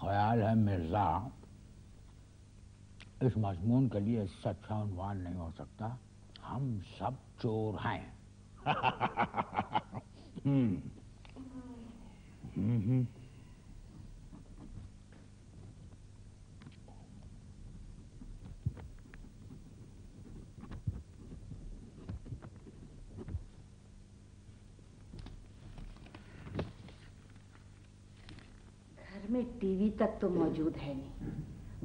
ख्याल है मिर्जा, इस मजमून के लिए इससे अच्छा उन्वान नहीं हो सकता, हम सब चोर हैं। घर में टीवी तक तो मौजूद है नहीं।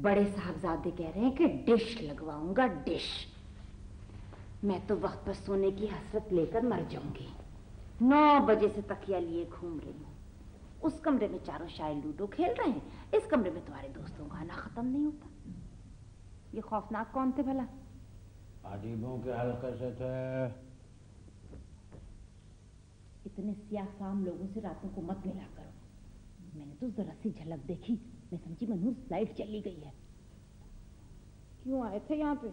बड़े साहबजादे कह रहे हैं कि डिश लगवाऊंगा, डिश। मैं तो वक्त पर सोने की हसरत लेकर मर जाऊंगी। 9 बजे से तकिया लिए घूम रही हूँ। उस कमरे में चारों शायद लूडो खेल रहे हैं, इस कमरे में तुम्हारे दोस्तों का आना खत्म नहीं होता। ये खौफनाक कौन थे भला? अदीबों के हल्के से थे। इतने सियाह-साम लोगों से रातों को मत मिला करो। मैंने तो जरा सी झलक देखी, मैं समझी मनहूस लाइट चली गई है। क्यों आए थे यहाँ पे?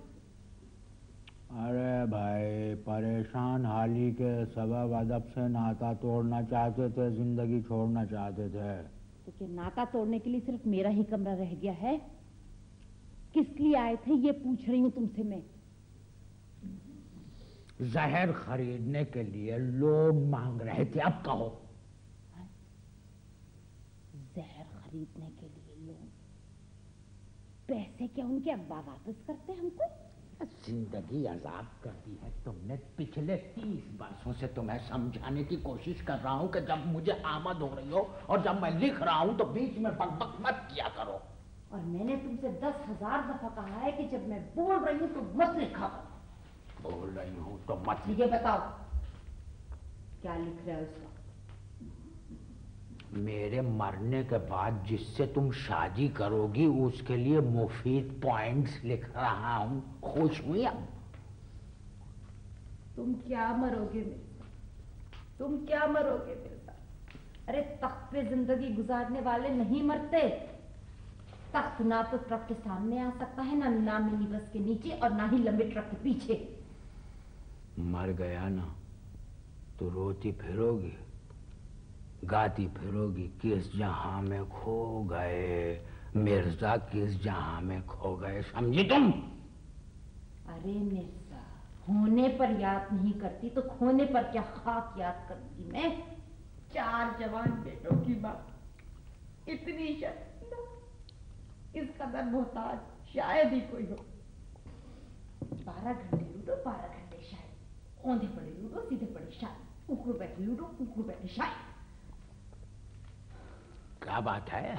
अरे भाई, परेशान हाली के सबब अदब से नाता तोड़ना चाहते थे, जिंदगी छोड़ना चाहते थे। तो क्या नाता तोड़ने के लिए सिर्फ मेरा ही कमरा रह गया है? किस लिए आए थे ये पूछ रही हूँ तुमसे मैं। जहर खरीदने के लिए लोग मांग रहे थे, अब कहो। जहर खरीदने के लिए लोग? पैसे क्या उनके अब्बा वापस करते हमको? जिंदगी अजाब करती है। तुमने पिछले 30 वर्षों से तुम्हें समझाने की कोशिश कर रहा हूँ कि जब मुझे आमद हो रही हो और जब मैं लिख रहा हूँ तो बीच में बकबक मत किया करो। और मैंने तुमसे 10,000 दफा कहा है कि जब मैं बोल रही हूँ तो मत लिखा करो। बोल रही हूँ तो मत। ये बताओ क्या लिख रहे हो उसका? मेरे मरने के बाद जिससे तुम शादी करोगी उसके लिए मुफीद पॉइंट्स लिख रहा हूं। खुश हुई अब? तुम क्या मरोगे मिर्जा, तुम क्या मरोगे मिर्जा? अरे तख्त पे जिंदगी गुजारने वाले नहीं मरते। तख्त ना तो ट्रक के सामने आ सकता है, ना मिनी बस के नीचे, और ना ही लंबे ट्रक के पीछे। मर गया ना तो रोती फिरोगी, गाती फिरोगी, किस जहां में खो गए मिर्जा, किस जहां में खो गए, समझी तुम? अरे मिर्जा, होने पर याद नहीं करती तो खोने पर क्या खाक याद करूंगी मैं? 4 जवान बेटों की मां, इतनी शर्मिंदा, इस कदर मोहताज शायद ही कोई हो। 12 घंटे लूडो, 12 घंटे शायद, औंधे पड़े लूडो, सीधे पड़े शायद, उखड़ू बैठे लूडो, उखड़ू बैठे शायद। क्या बात है,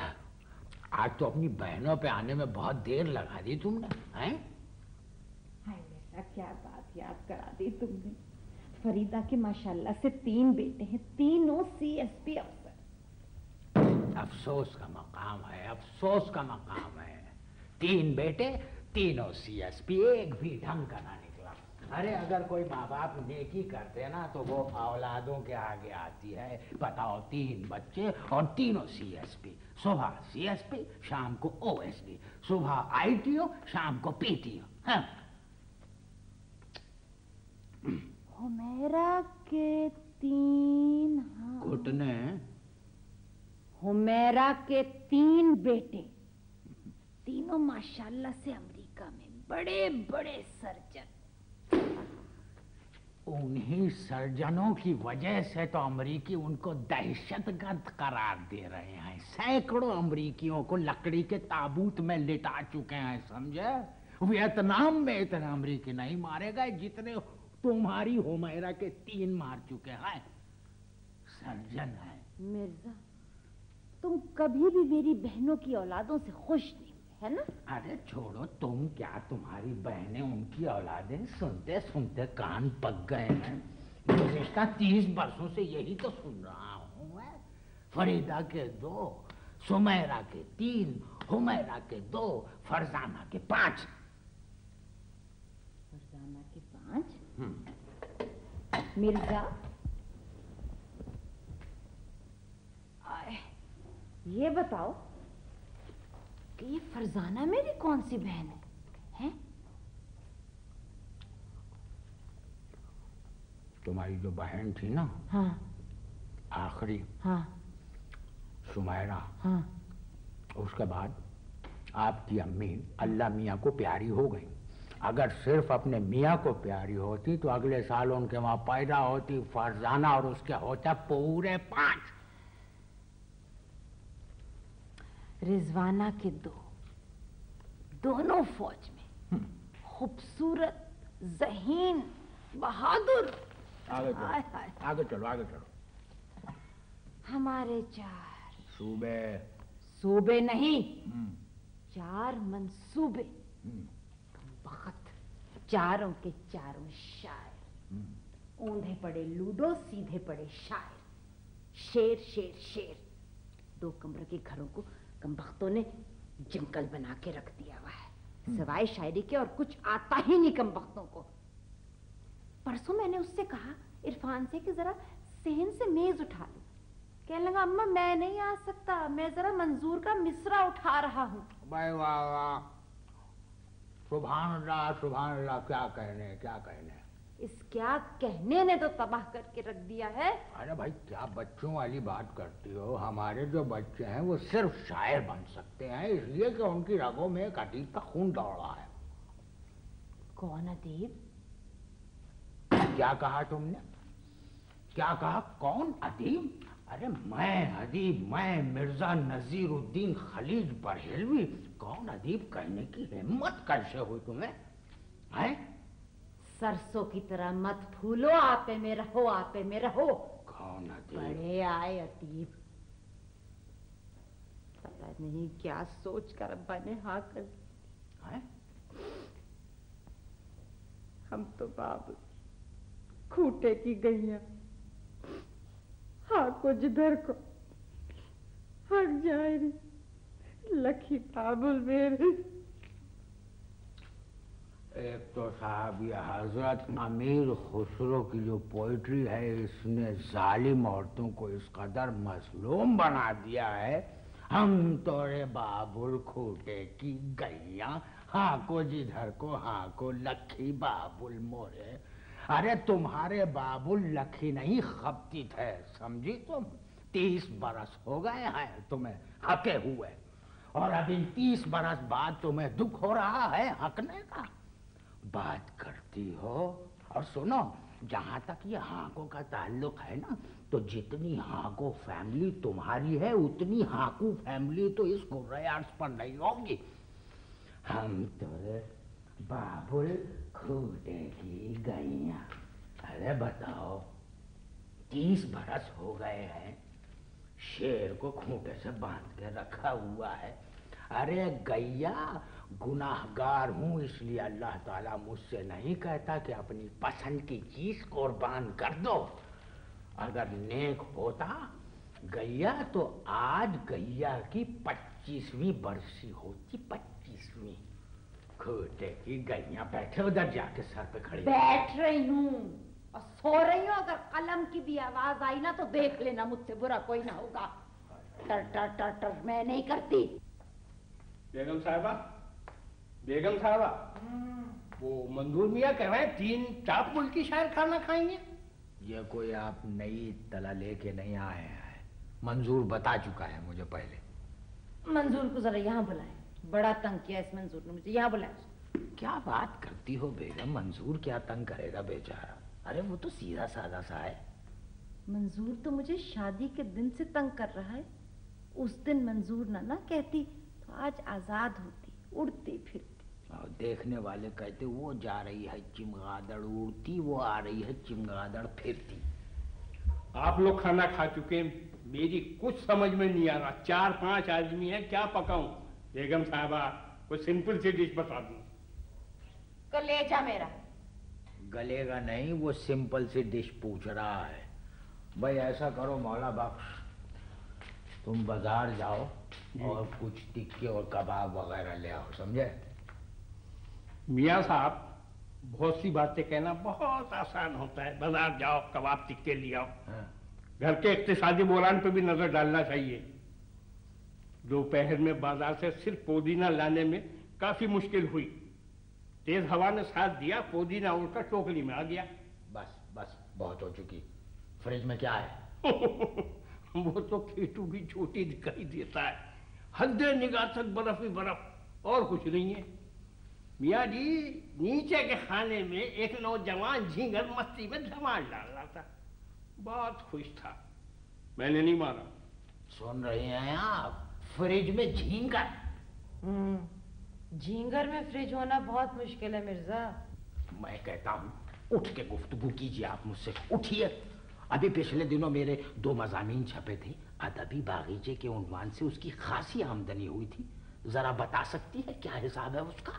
आज तो अपनी बहनों पे आने में बहुत देर लगा दी तुमने, हैं? हाय बेटा, क्या बात याद करा दी तुमने। फरीदा के माशाल्लाह से 3 बेटे हैं, तीनों CSP अफसर। अफसोस का मकाम है, अफसोस का मकाम है। 3 बेटे, तीनों CSP, एक भी ढंग का ना निकला। अरे अगर कोई माँ बाप नेकी करते ना तो वो औलादों के आगे आती है। बताओ, 3 बच्चे और तीनों CSP। सुबह CSP, शाम को OSD, सुबह ITO, शाम को PTO। हाँ। हुमैरा के 3 घुटने। हुमैरा के 3 बेटे, तीनों माशाल्लाह से अमेरिका में बड़े बड़े सर्जन। उन्हीं सर्जनों की वजह से तो अमरीकी उनको दहशतगर्द करार दे रहे हैं। सैकड़ों अमरीकियों को लकड़ी के ताबूत में लिटा चुके हैं, समझे? वियतनाम में इतने अमरीकी नहीं मारे गए जितने तुम्हारी हुमैरा के 3 मार चुके हैं। सर्जन है। मिर्जा, तुम कभी भी मेरी बहनों की औलादों से खुश नहीं हुए, है ना? अरे छोड़ो तुम, क्या तुम्हारी बहनें उनकी औलादें सुनते सुनते कान पक गए हैं। गुज़िश्ता 30 वर्षों से यही तो सुन रहा हूं मैं। फरीदा के 2, सुमैरा के 3, हुमैरा के 2, फरजाना के 5। फरजाना के 5? मिर्जा, ये बताओ कि ये फरजाना मेरी कौन सी बहन है? हैं? तुम्हारी जो बहन थी ना, हाँ, आखिरी, हाँ, सुमैरा, हाँ, उसके बाद आपकी अम्मी अल्लाह मियाँ को प्यारी हो गई। अगर सिर्फ अपने मियाँ को प्यारी होती तो अगले साल उनके वहां पैदा होती फरजाना और उसके होता पूरे 5। रिजवाना के दोनों फौज में खूबसूरत, ज़हीन, बहादुर। आगे चलो, आगे चलो, आगे चलो। हमारे 4 सूबे नहीं, 4 मंसूबे। वक्त चारों के चारों शायर, ऊंधे पड़े लूडो, सीधे पड़े शायर। शेर शेर शेर। 2 कमरे के घरों को कमबख्तों ने जंगल बना के रख दिया हुआ है। सिवाय शायरी के और कुछ आता ही नहीं कमबख्तों को। परसों मैंने उससे कहा, इरफान से, कि जरा सहन से मेज उठा लो। कहने लगा, अम्मा मैं नहीं आ सकता, मैं जरा मंजूर का मिसरा उठा रहा हूँ। भाई वाह वाह, सुभान अल्लाह, क्या कहने। इस क्या कहने ने तो तबाह करके रख दिया है। अरे भाई क्या बच्चों वाली बात करती हो। हमारे जो बच्चे हैं वो सिर्फ शायर बन सकते हैं इसलिए कि उनकी रगों में एक अदीब का खून दौड़ रहा है। कौन अदीब? क्या कहा तुमने? क्या कहा? कौन अदीब? अरे मैं अदीब, मैं मिर्जा नजीरुद्दीन खलीज बरेलवी। कौन अदीब कहने की हिम्मत कैसे हुई तुम्हें? हैं? सरसों की तरह मत फूलो, आपे में रहो, आपे में रहो। कौन अदीब? बड़े आए अदीब। पता नहीं क्या सोच कर अब्बा ने हाँ कर दी। हम तो बाबू खूटे की गैया, हाँ को जिधर को हट जाए रे लखी बाबुल मेरे। एक तो साहब ये हजरत अमीर खुसरो की जो पोइट्री है इसने जालिम औरतों को इस कदर मजलूम बना दिया है। हम तो रे बाबुल खूटे की गैया, हाँ को जिधर को हाँ को लखी बाबुल मोरे। अरे तुम्हारे बाबुल लखी नहीं खपती थे, समझी तुम? 30 बरस हो गए हैं तुम्हें हके हुए और अब इन 30 बरस बाद तुम्हें दुख हो रहा है हकने का। बात करती हो। और सुनो, जहां तक ये हाको का ताल्लुक है ना, तो जितनी हाको फैमिली तुम्हारी है उतनी हाकू फैमिली तो इस गुर्रायार्स पर नहीं होगी। हम तो बाबुल खूटे की गैया। अरे बताओ, 30 बरस हो गए हैं शेर को खूंटे से बांध के रखा हुआ है। अरे गैया, गुनाहगार हूं इसलिए अल्लाह ताला मुझसे नहीं कहता कि अपनी पसंद की चीज कुर्बान कर दो। अगर नेक होता गैया तो आज गैया की 25वीं बरसी होती। 25वीं। खूटे की गैया। बैठे उधर जाके सर पे खड़ी। बैठ रही हूँ और सो रही हूँ। अगर कलम की भी आवाज आई ना तो देख लेना, मुझसे बुरा कोई ना होगा। टर टर टर टर मैं नहीं करती। बेगम साहबा, बेगम साहबा, वो मंजूर मियाँ कह रहे हैं 3 टाप मुल्की शायर खाना खाएंगे। ये कोई आप नई तला लेके नहीं आए हैं। मंजूर बता चुका है मुझे पहले। मंजूर को जरा यहाँ बुलाएं। बड़ा तंग किया इस मंजूर ने मुझे, यहाँ बुलाएं। क्या बात करती हो बेगम, मंजूर क्या तंग करेगा बेचारा। अरे वो तो सीधा साधा सा है। मंजूर तो मुझे शादी के दिन से तंग कर रहा है। उस दिन मंजूर ना कहती तो आज आजाद होती, उड़ती फिरती। और देखने वाले कहते वो जा रही है चिमगादड़ उड़ती, वो आ रही है चिमगादड़ फिरती। आप लोग खाना खा चुके, मेरी कुछ समझ में नहीं आ रहा। 4-5 आदमी है, क्या पकाऊं? बेगम साहबा, कोई सिंपल सी डिश बता दूं। कलेजा मेरा। गलेगा नहीं, वो सिंपल सी डिश पूछ रहा है। भाई ऐसा करो मौला बख्श, तुम बाजार जाओ और कुछ टिक्के और कबाब वगैरह ले आओ, समझे? मियाँ साहब, बहुत सी बातें कहना बहुत आसान होता है। बाजार जाओ, कबाब टिक्के ले आओ। घर के इक्तिसादी बोरान पे भी नजर डालना चाहिए। दोपहर में बाजार से सिर्फ पुदीना लाने में काफी मुश्किल हुई। तेज हवा ने साथ दिया, पुदीना उड़कर टोकरी में आ गया। बस बस बहुत हो चुकी। फ्रिज में क्या है? वो तो खेतू भी छोटी दिखाई देता है। हद्दे निगाह तक बर्फ ही बर्फ, और कुछ नहीं है। मियाँ जी, नीचे के खाने में एक नौजवान झींगर मस्ती में धमाल डाल रहा था, बहुत खुश था, मैंने नहीं मारा। सुन रहे हैं आप? फ्रिज में झींगर। झींगर में फ्रिज होना बहुत मुश्किल है मिर्जा। मैं कहता हूँ उठ के गुफ्तगू कीजिए आप मुझसे, उठिए। अभी पिछले दिनों मेरे 2 मज़ामीन छपे थे, अदबी बागीचे के उन्वान से उसकी खासी आमदनी हुई थी। जरा बता सकती है क्या हिसाब है उसका?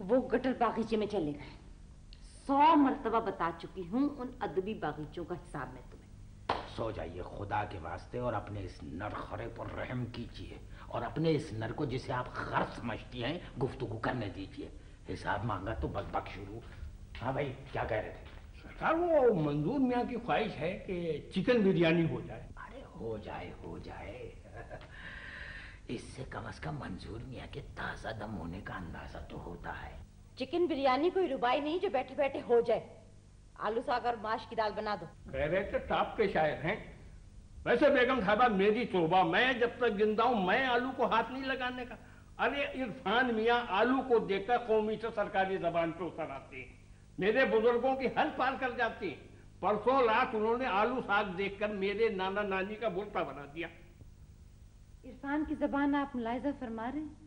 वो गटर बागीचे में चले गए। 100 मर्तबा बता चुकी हूँ उन अदबी बागीचों का हिसाब मैं तुम्हें। सो जाइए खुदा के वास्ते और अपने इस नरखरे पर रहम कीजिए और अपने इस नर को जिसे आप खर समझती हैं गुफ्तगू करने दीजिए। हिसाब मांगा तो बकबक शुरू। हाँ भाई, क्या कह रहे थे? सरकार, वो मंजूर मियाँ की ख्वाहिश है कि चिकन बिरयानी हो जाए। अरे हो जाए हो जाए। इससे कम से कम मंजूर मियाँ के ताज़ा दम होने का अंदाजा तो होता है। चिकन बिरयानी कोई रुबाई नहीं जो बैठे बैठे हो जाए। आलू साग और माश की दाल बना दो। कह रहे थे टॉप के शायर हैं। वैसे बेगम साहबा, मेरी तौबा, मैं जब तक जिंदा हूं मैं आलू को हाथ नहीं लगाने का। अरे इरफान मियाँ आलू को देखकर कौमी से सरकारी जबान पे उतर आते हैं, मेरे बुजुर्गों की हद पार कर जाती हैं। परसों रात उन्होंने आलू साग देखकर मेरे नाना नानी का बुर्ता बना दिया। इरफान की जबान आप मुलाहिजा फरमा रहे हैं?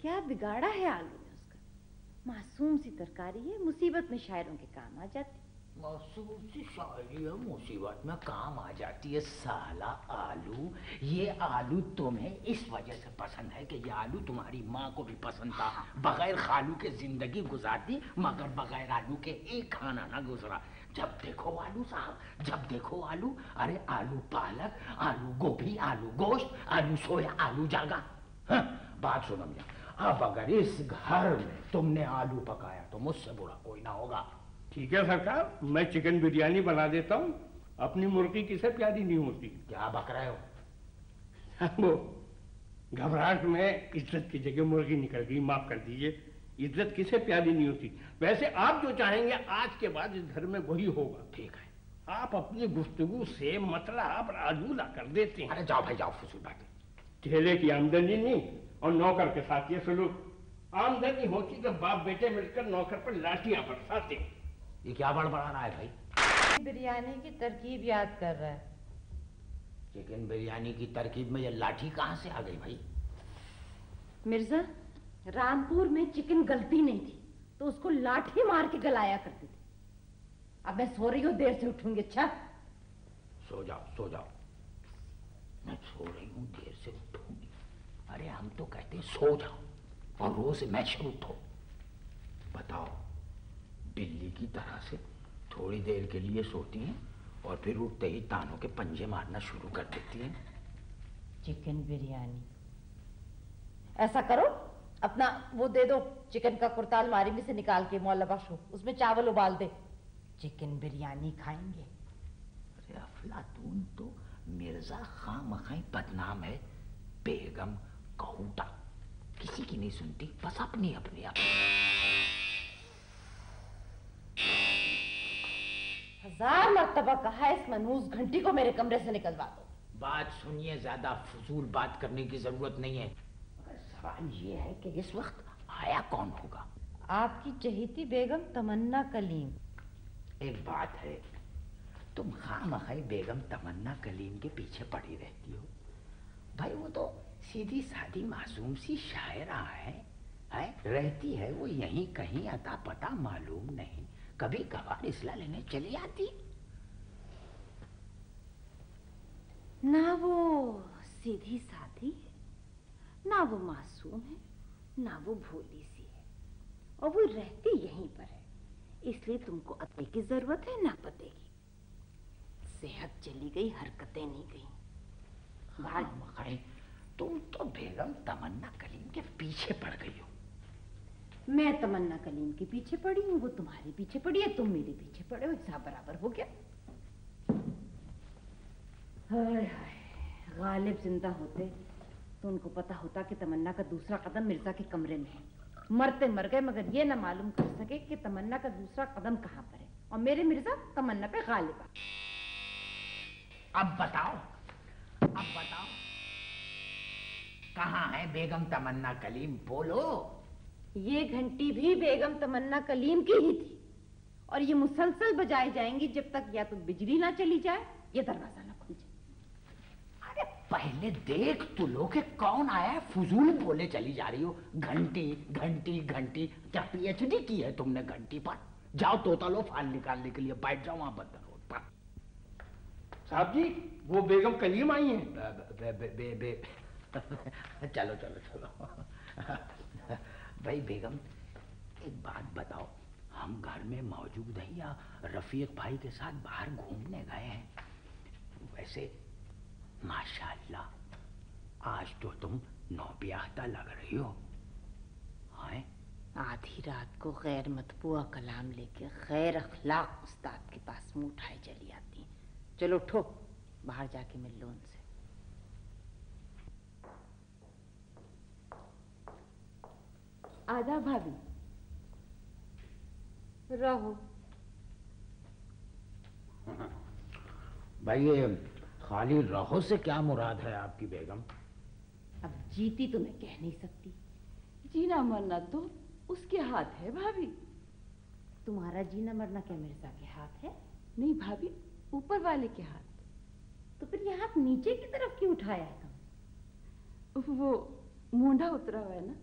क्या बिगाड़ा है आलू में उसका? मासूम सी तरकारी है, मुसीबत में शायरों के काम आ जाती। मासूम सी शायरी है, मुसीबत में काम आ जाती है। साला आलू, ये आलू तुम्हें इस वजह से पसंद है कि ये आलू तुम्हारी माँ को भी पसंद था। बगैर खालू के जिंदगी गुजारती, मगर बगैर आलू के एक खाना ना गुजरा। जब देखो आलू साहब, जब देखो आलू। अरे आलू पालक, आलू गोभी, आलू गोश्त, आलू सोया, आलू जागा। हाँ, बात सुनो मियां, अब अगर इस घर में तुमने आलू पकाया तो मुझसे बुरा कोई ना होगा। ठीक है सरकार, मैं चिकन बिरयानी बना देता हूँ। अपनी मुर्गी किसे प्यारी नहीं होती। क्या बक रहे हो? वो घबराहट में इज्जत की जगह मुर्गी निकल गई, माफ कर दीजिए। इज्जत किसे प्यारी नहीं होती। वैसे आप जो चाहेंगे आज के बाद इस घर में वही होगा। ठीक है। आप अपनी गुफ्तगू से मतलब राजूला कर देते हैं। अरे जाओ भाई जाओ, फजूल बातें। चेहरे की आमदनी नहीं और नौकर के साथ ये सलूक। आमदनी होती तो बाप बेटे मिलकर नौकर पर लाठियां बरसाते। ये क्या बड़बड़ा रहा है भाई? बिरयानी की तरकीब याद कर रहा है। चिकन बिरयानी की तरकीब में ये लाठी कहाँ से आ गई भाई? मिर्जा, रामपुर में चिकन गलती नहीं थी तो उसको लाठी मार के गलाया करती थी। अब मैं सो रही हूँ, देर से उठूंगी। अच्छा सो जाओ सो जाओ। मैं सो रही हूँ, देर से उठूंगी? अरे हम तो कहते हैं सो जाओ और रोज मैशर उठो। बताओ, बिल्ली की तरह से थोड़ी देर के लिए सोती हैं और फिर उठते ही तानों के पंजे मारना शुरू कर देती हैं। चिकन बिरयानी, ऐसा करो अपना वो दे दो, चिकन का कुर्ता अलमारी में से निकाल के मौला बख्शो, उसमें चावल उबाल दे, चिकन बिरयानी खाएंगे। अरे अफलातून तो मिर्जा खामखाई बदनाम है। बेगम कहूटा किसी की नहीं सुनती, बस अपनी अपनी अपनी। 1000 मर्तबा कहा है इस मनूस घंटी को मेरे कमरे से निकलवा दो। बात सुनिए, ज्यादा फजूल बात करने की जरूरत नहीं है। मगर सवाल ये है कि इस वक्त आया कौन होगा? आपकी चहेती बेगम तमन्ना कलीम। एक बात है, तुम खामखाई बेगम तमन्ना कलीम के पीछे पड़ी रहती हो। भाई वो तो सीधी सादी मासूम सी शायरा है? रहती है वो यहीं कहीं, अता पता मालूम नहीं। कभी कभार इसला लेने चली आती। ना वो सीधी सादी है, ना वो मासूम है, ना वो भोली सी है, और वो रहती यहीं पर है। इसलिए तुमको अते की जरूरत है ना पते की। सेहत चली गई, हरकतें नहीं गई। खामखाई तुम तो बेगम तमन्ना कलीम के पीछे पड़ गई हो। मैं तमन्ना कलीम के पीछे पड़ी हूँ, वो तुम्हारे पीछे पड़ी है, तुम मेरे पीछे पड़े हो, हिसाब बराबर हो गया। हाय हाय, गालिब जिंदा होते तो उनको पता होता कि तमन्ना का दूसरा कदम मिर्जा के कमरे में है। मरते मर गए, मगर ये ना मालूम कर सके कि तमन्ना का दूसरा कदम कहाँ पर है, और मेरे मिर्जा तमन्ना पे गालिब। अब बताओ, अब बताओ, कहाँ है बेगम तमन्ना कलीम, बोलो। ये घंटी भी बेगम तमन्ना कलीम की ही थी, और ये मुसलसल बजाई जाएंगी जब तक या तो बिजली ना चली जाए या दरवाजा ना खुल जाए। अरे पहले देख तो लो कि कौन आया है, फजूल बोले चली जा रही हो। घंटी घंटी घंटी, क्या पीएचडी की है तुमने घंटी पर? जाओ तोता लो फाल निकालने के लिए, बैठ जाओ वहां बंदर रोड पर। साहब जी, वो बेगम कलीम आई हैं। चलो चलो चलो। भाई बेगम, एक बात बताओ, हम घर में मौजूद हैं या रफीक भाई के साथ बाहर घूमने गए हैं? वैसे माशाल्लाह आज तो तुम नौबियाहता लग रही हो। हैं? आधी रात को गैर मतबूआ कलाम लेके गैर अखलाक उस्ताद के पास मुंह उठाए चली आती। चलो उठो, बाहर जाके मिल लो उनसे। आदा भाभी, रहो। भाई ये खाली रहो से क्या मुराद है आपकी बेगम? अब जीती तो मैं कह नहीं सकती, जीना मरना तो उसके हाथ है भाभी। तुम्हारा जीना मरना क्या मिर्जा के हाथ है? नहीं भाभी, ऊपर वाले के हाथ। तो फिर ये हाथ नीचे की तरफ क्यों उठाया है तुम? वो मूंढा उतरा हुआ है ना,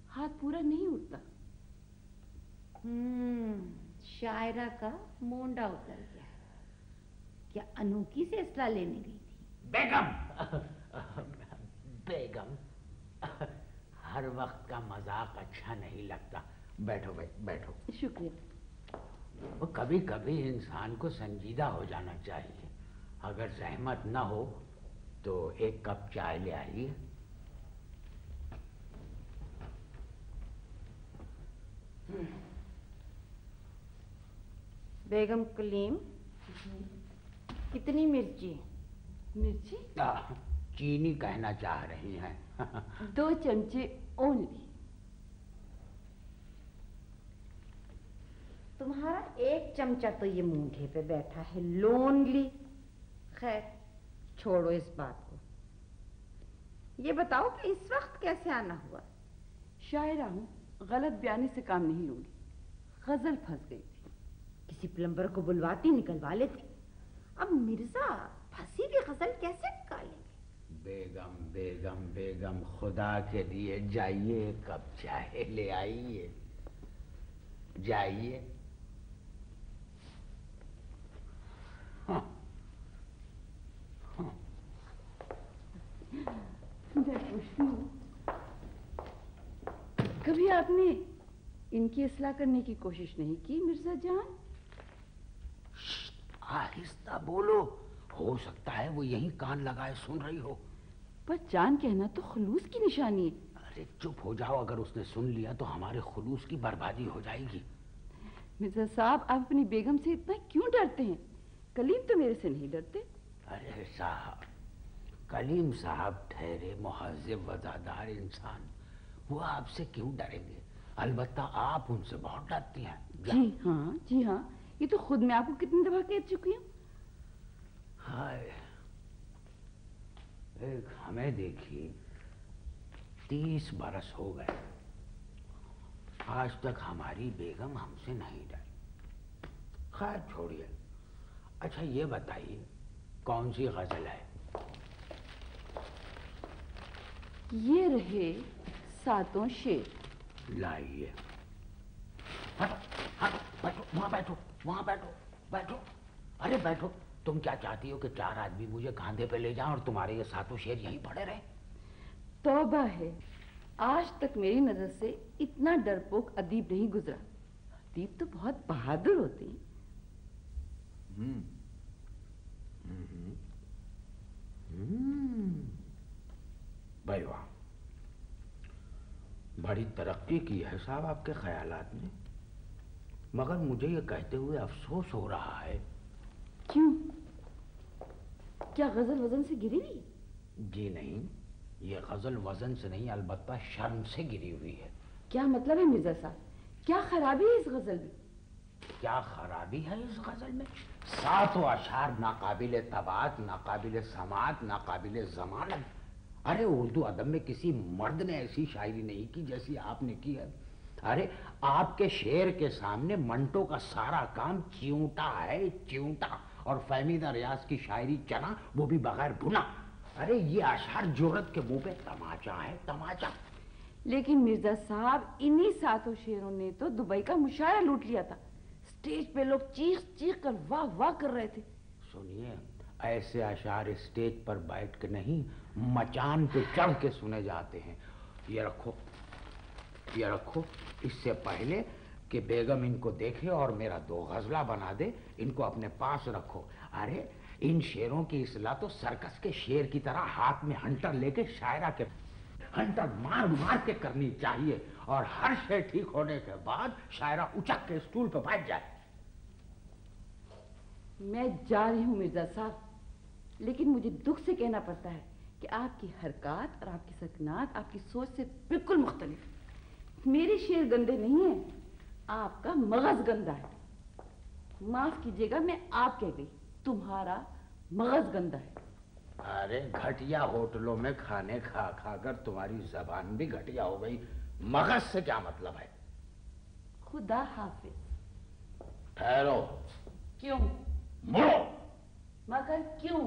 हाथ पूरा नहीं उठता। शायरा का मोंडा उतर गया। क्या अनोखी से असला लेने गई थी? बेगम बेगम, हर वक्त का मजाक अच्छा नहीं लगता। बैठो भाई बैठो। शुक्रिया। वो कभी कभी इंसान को संजीदा हो जाना चाहिए। अगर सहमत ना हो तो एक कप चाय ले आइए। बेगम कलीम, कितनी मिर्ची? मिर्ची? चीनी कहना चाह रही हैं। 2 चमचे ओनली। तुम्हारा 1 चमचा तो ये मूंढे पे बैठा है लोनली। खैर छोड़ो इस बात को। ये बताओ कि इस वक्त कैसे आना हुआ? शायरा हूँ, गलत बयानी से काम नहीं लूंगी। गजल फंस गई थी। किसी प्लम्बर को बुलवाती, निकलवा लेती। अब मिर्जा फंसी भी गजल कैसे निकालेंगे? बेगम बेगम बेगम, खुदा के लिए जाइए, कप चाय ले आइए, जाइए। मैं पूछती हूँ, कभी आपने इनकी इस्लाह करने की कोशिश नहीं की मिर्जा जान? आहिस्ता बोलो, हो सकता है वो यहीं कान लगाए सुन रही हो। पर जान कहना तो खुलूस की निशानी है। अरे चुप हो जाओ, अगर उसने सुन लिया तो हमारे खुलूस की बर्बादी हो जाएगी। मिर्जा साहब, आप अपनी बेगम से इतना क्यों डरते हैं? कलीम तो मेरे से नहीं डरते। अरे साहब, कलीम साहब ठहरे मुहज़्ज़ब वज़ादार इंसान, वो आपसे क्यों डरेंगे? अलबत्ता आप उनसे बहुत डरती हैं। जी हाँ, ये तो खुद मैं आपको कितनी दफा कह चुकी हूँ। हाय, एक हमें देखिए 30 बरस हो गए, आज तक हमारी बेगम हमसे नहीं डरी। खैर छोड़िए। अच्छा ये बताइए, कौन सी गजल है? ये रहे 7 शेर। लाइए। बैठो, वहां बैठो, वहां बैठो, बैठो। अरे बैठो। तुम क्या चाहती हो कि 4 आदमी मुझे कांधे पे ले जाएं और तुम्हारे ये 7 शेर यहीं पड़े रहे? तौबा है, आज तक मेरी नजर से इतना डरपोक अदीब नहीं गुजरा। अदीब तो बहुत बहादुर होते हैं। भाई वाह, बड़ी तरक्की की है साहब आपके ख्यालात ने। मगर मुझे ये कहते हुए अफसोस हो रहा है। क्यों? क्या गजल वजन से गिरी हुई? जी नहीं, ये गजल वजन से नहीं, अलबत्ता शर्म से गिरी हुई है। क्या मतलब है मिर्जा साहब? क्या खराबी है इस गजल में? क्या खराबी है इस गजल में? 7 अशार नाकाबिले तबात, नाकाबिले समात, नाकाबिले जमानत। अरे उर्दू अदब में किसी मर्द ने ऐसी शायरी नहीं की जैसी आपने की है। अरे आपके शेर के सामने मंटो का सारा काम चिऊटा है, चिऊटा। और फहमीदा रियाज की शायरी चना, वो भी बगैर भुना। अरे ये अशआर जुर्रत के मुंह पे तमाचा है, तमाचा। लेकिन मिर्जा साहब, इन्हीं 7 शेरों ने तो दुबई का मुशायरा लूट लिया था। स्टेज पे लोग चीख चीख कर वाह वाह कर रहे थे। सुनिए, ऐसे अशआर स्टेज पर बैठ के नहीं, मचान पे चढ़ के सुने जाते हैं। ये रखो, ये रखो। इससे पहले कि बेगम इनको देखे और मेरा 2 गजला बना दे, इनको अपने पास रखो। अरे इन शेरों की इस्लाह तो सर्कस के शेर की तरह हाथ में हंटर लेके शायरा के हंटर मार मार के करनी चाहिए, और हर शेर ठीक होने के बाद शायरा उचक के स्टूल पर बैठ जाए। मैं जा रही हूँ मिर्जा साहब, लेकिन मुझे दुख से कहना पड़ता है कि आपकी हरकत और आपकी सकनात आपकी सोच से बिल्कुल मुख्तलिफ। मेरे शेर गंदे नहीं है, आपका मगज गंदा है। माफ कीजिएगा, मैं आप कह गई, तुम्हारा मगज गंदा है। अरे घटिया होटलों में खाने खा खाकर तुम्हारी जबान भी घटिया हो गई। मगज से क्या मतलब है? खुदा हाफिज। ठहरो। क्यों? मुड़ो। मगर क्यों?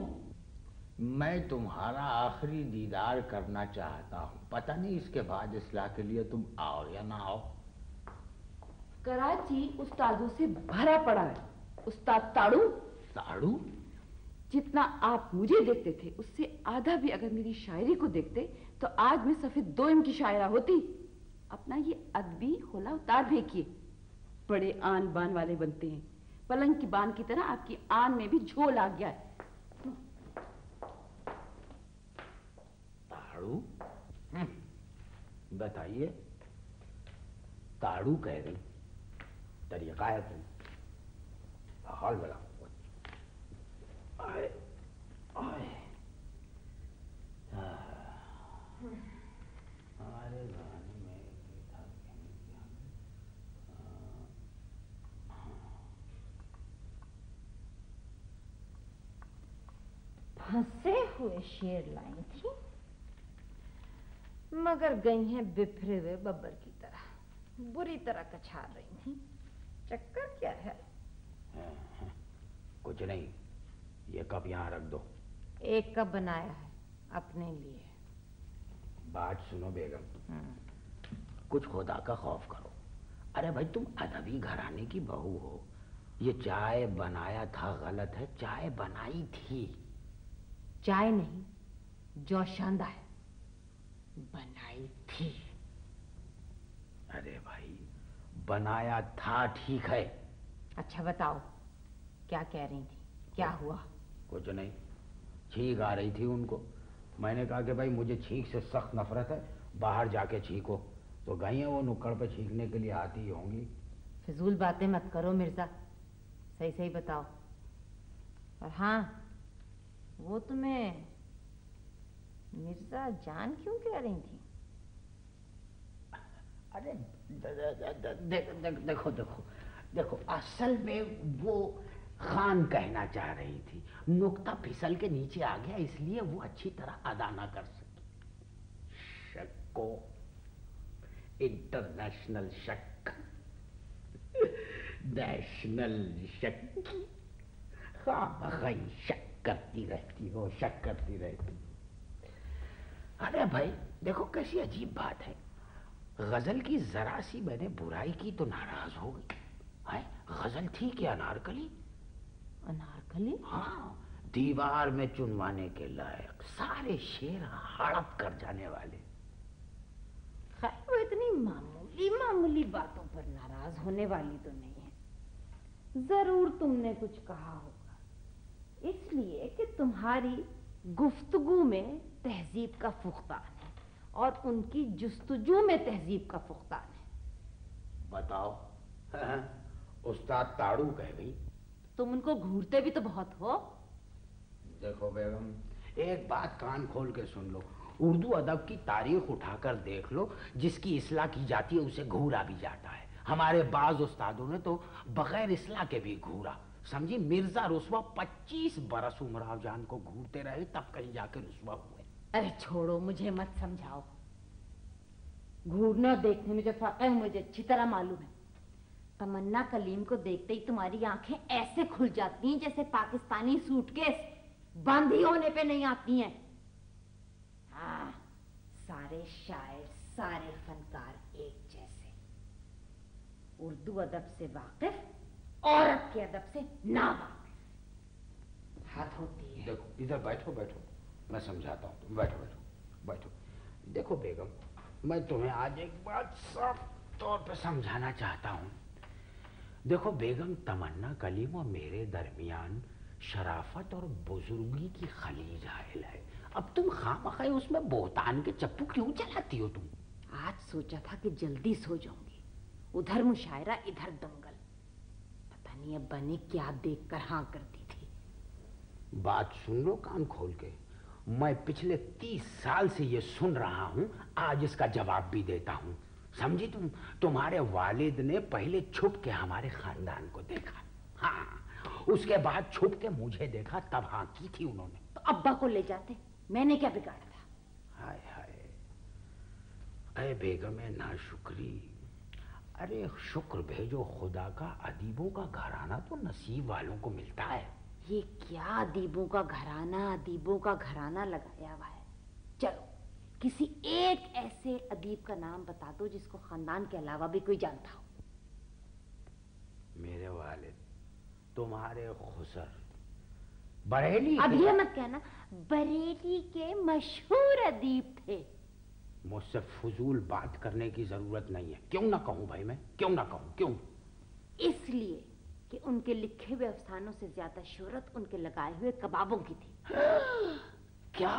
मैं तुम्हारा आखिरी दीदार करना चाहता हूँ। पता नहीं इसके बाद इस्लाह के लिए तुम आओ या ना आओ। कराची उस्तादों से भरा पड़ा है। उस्ताद ताड़ू, ताड़ू? जितना आप मुझे देखते थे उससे आधा भी अगर मेरी शायरी को देखते तो आज मैं सफेद 2M की शायरा होती। अपना ये अदबी होला उतार फेंकिए। बड़े आन बान वाले बनते हैं, पलंग की बान की तरह आपकी आन में भी झोल आ गया है। ताड़ू? बताइए, ताड़ू कह रही, तरीका है तुम हाल बला। आए, आए। हमारे गाने में था फंसे हुए शेर लाई थी, मगर गई हैं बिफरे हुए बब्बर की तरह, बुरी तरह कछार रही थी। चक्कर क्या है? कुछ नहीं, ये कप यहाँ रख दो। एक कप बनाया है अपने लिए। बात सुनो बेगम, कुछ खुदा का खौफ करो। अरे भाई, तुम अदबी घराने की बहू हो। ये चाय बनाया था गलत है, चाय बनाई थी। चाय नहीं, जोशांदा है, बनाई थी। अरे भाई, बनाया था ठीक है। अच्छा बताओ, क्या कह रही थी? क्या हुआ? कुछ नहीं, छींक आ रही थी उनको। मैंने कहा कि भाई मुझे छींक से सख्त नफरत है, बाहर जाके छींको। तो गई हैं वो नुक्कड़ पे छींकने के लिए आती ही होंगी। फिजूल बातें मत करो मिर्जा, सही सही बताओ। और हाँ, वो तुम्हें मिर्जा जान क्यों कह रही थी? अरे देखो देखो देखो, असल में वो खान कहना चाह रही थी। नुक्ता फिसल के नीचे आ गया, इसलिए वो अच्छी तरह अदा ना कर सकी। शक, इंटरनेशनल शक, नेशनल शक। खामखई शक करती रहती हो, शक करती रहती। अरे भाई देखो, कैसी अजीब बात है। गजल की जरा सी मैंने बुराई की तो नाराज हो गई। है गजल थी क्या अनारकली? अनारकली? हाँ, दीवार में चुनवाने के लायक, सारे शेर हड़प कर जाने वाले। खैर, वो इतनी मामूली मामूली बातों पर नाराज होने वाली तो नहीं है। जरूर तुमने कुछ कहा होगा, इसलिए कि तुम्हारी गुफ्तगू में तहजीब का फुख्तान है और उनकी जुस्तजू में तहजीब का फुख्तान है। बताओ। उस्ताद ताड़ू कह गई। तुम उनको घूरते भी तो बहुत हो। देखो बेगम, एक बात कान खोल के सुन लो। उर्दू अदब की तारीख उठाकर देख लो, जिसकी इस्लाह की जाती है उसे घूरा भी जाता है। हमारे बाज उस्तादों ने तो बगैर इस्लाह के भी घूरा। समझी, मिर्जा रुस्वा 25 बरस उमराव जान को घूरते रहे, तब कहीं जाकर रुस्वा हुए। अरे छोड़ो, मुझे मत समझाओ। घूरने और देखने में जो फर्क है मुझे अच्छी तरह मालूम है। तमन्ना कलीम को देखते ही तुम्हारी आंखें ऐसे खुल जाती हैं जैसे पाकिस्तानी सूटकेस बंद ही होने पे नहीं आती हैं। हाँ, सारे शायर, सारे फनकार एक जैसे, उर्दू अदब से वाकिफ, औरत के अदब से ना वाकिफ। हद होती है। देखो इधर बैठो बैठो, मैं समझाता हूँ। तुम बैठो बैठो बैठो। देखो बेगम, मैं तुम्हें आज एक बात साफ तौर पे समझाना चाहता हूँ। देखो बेगम, तमन्ना कलीम और मेरे दरमियान शराफत और बुजुर्गी की खलीज हाइल है। अब तुम खामखाई उसमें बोहतान के चप्पू क्यों चलाती हो तुम? आज सोचा था कि जल्दी सो जाऊंगी, उधर मुशायरा इधर दंगल। पता नहीं अब बने क्या देखकर हाँ करती थी। बात सुन लो कान खोल के। मैं पिछले 30 साल से ये सुन रहा हूँ, आज इसका जवाब भी देता हूँ। समझी तुम? तुम्हारे वालिद ने पहले छुप के हमारे खानदान को देखा, हाँ, उसके बाद छुप के मुझे देखा, तब हाँ की थी उन्होंने। तो अब्बा को ले जाते, मैंने क्या बिगाड़ा था? हाय हाय, अरे बेगम है नाशुक्री। अरे शुक्र भेजो खुदा का, अदीबों का घराना तो नसीब वालों को मिलता है। ये क्या अदीबों का घराना लगाया हुआ है? चलो किसी एक ऐसे अदीब का नाम बता दो जिसको खानदान के अलावा भी कोई जानता हो। मेरे वालिद तुम्हारे खुसर बरेली। अब ये मत कहना बरेली के मशहूर अदीब थे। मुझसे फजूल बात करने की जरूरत नहीं है। क्यों ना कहूं भाई, मैं क्यों ना कहूं? क्यों? इसलिए कि उनके लिखे हुए अफसानों से ज्यादा शोहरत उनके लगाए हुए कबाबों की थी। क्या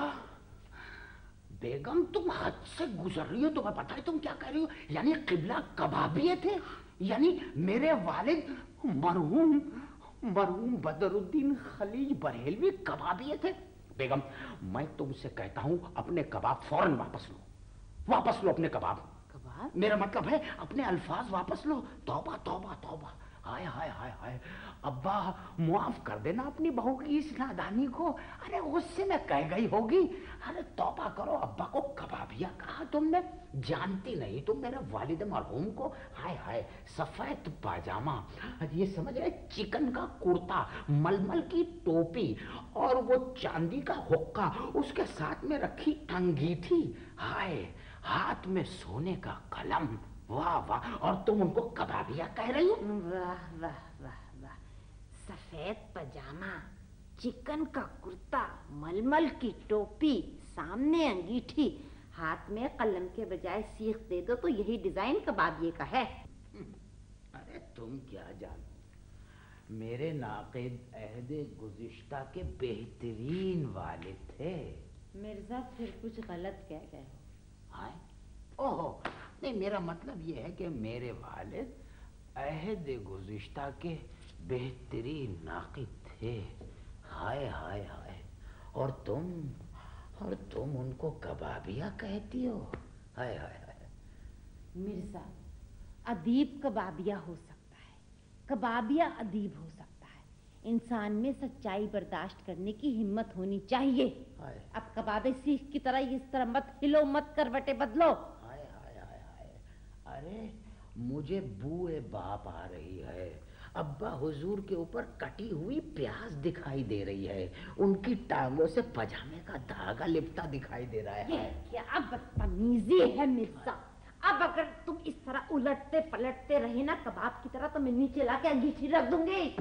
बेगम, तुम हद से गुजर रही हो। तुम्हें पता है तुम क्या कह रही हो? यानी किबला कबाबिये थे? यानी मेरे वालिद मरहूम बदरुद्दीन खलीज बरेलवी कबाबिये थे? बेगम, मैं तुमसे कहता हूं अपने कबाब फौरन वापस लो। वापस लो अपने कबाब। कबाब? मेरा मतलब है अपने अल्फाज वापस लो। तौबा तौबा तौबा, हाय हाय हाय हाय। अब्बा मुआफ कर देना अपनी बहू की इस नादानी को। अरे उससे मैं कह गई होगी। अरे तौबा करो, अब्बा को कबाबिया कहा तुमने? जानती नहीं तुम मेरे वालिद मरहूम को? हाय हाय, सफेद पाजामा, ये समझ रहे, चिकन का कुर्ता, मलमल की टोपी और वो चांदी का हुक्का, उसके साथ में रखी अंगीठी, हाय, हाथ में सोने का कलम। वाह वाह, और तुम उनको कबाबिया कह रही हो? वाह वाह वाह वाह, सफेद पजामा, चिकन का कुर्ता, मलमल की टोपी, सामने अंगीठी, हाथ में कलम के बजाय सीख दे दो तो यही डिजाइन कबाबिये का है। अरे तुम क्या जानो, मेरे नाक़िद अहदे गुज़िश्ता के बेहतरीन वालिद थे। मिर्जा फिर कुछ गलत कह गए हो। हाय, ओहो नहीं, मेरा मतलब ये है कि मेरे वालिद अहद गुज़िश्ता के बेहतरीन नाक़िद थे। हाय हाय हाय, और तुम उनको कबाबिया कहती हो? हाय हाय हाय। मिर्जा, अदीब कबाबिया हो सकता है, कबाबिया अदीब हो सकता है। इंसान में सच्चाई बर्दाश्त करने की हिम्मत होनी चाहिए। अब कबाबे सीख की तरह इस तरह मत हिलो, मत करवटे बदलो। हाय हाय हाय हाय, अरे मुझे बूए बाप आ रही है। अब्बा हुजूर के ऊपर कटी हुई प्याज दिखाई दे रही है। उनकी टांगों से पजामे का धागा लिपटा दिखाई दे रहा है। ये क्या बदतमीजी है मिर्जा। अब अगर तुम इस तरह उलटते पलटते रहे ना कबाब की तरह तो मैं नीचे लाके अंगीठी रख दूंगी।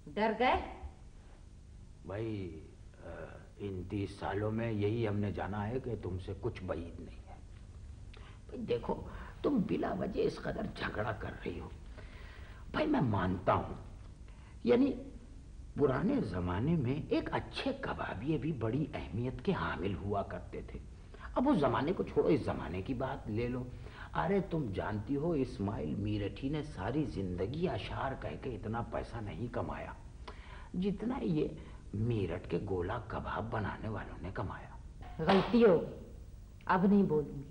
डर गए? भाई इन 30 सालों में यही हमने जाना है कि तुमसे कुछ बईद नहीं है। भाई देखो, तुम बिला वजह इस कदर झगड़ा कर रही हो। भाई मैं मानता हूं, यानी पुराने जमाने में एक अच्छे कबाबिये भी बड़ी अहमियत के हामिल हुआ करते थे। अब उस जमाने को छोड़ो, इस जमाने की बात ले लो। अरे तुम जानती हो इस्माइल मीरठी ने सारी जिंदगी अशार कह के इतना पैसा नहीं कमाया जितना ये मीरठ के गोला कबाब बनाने वालों ने कमाया। गलती हो गई, अब नहीं बोलूंगी,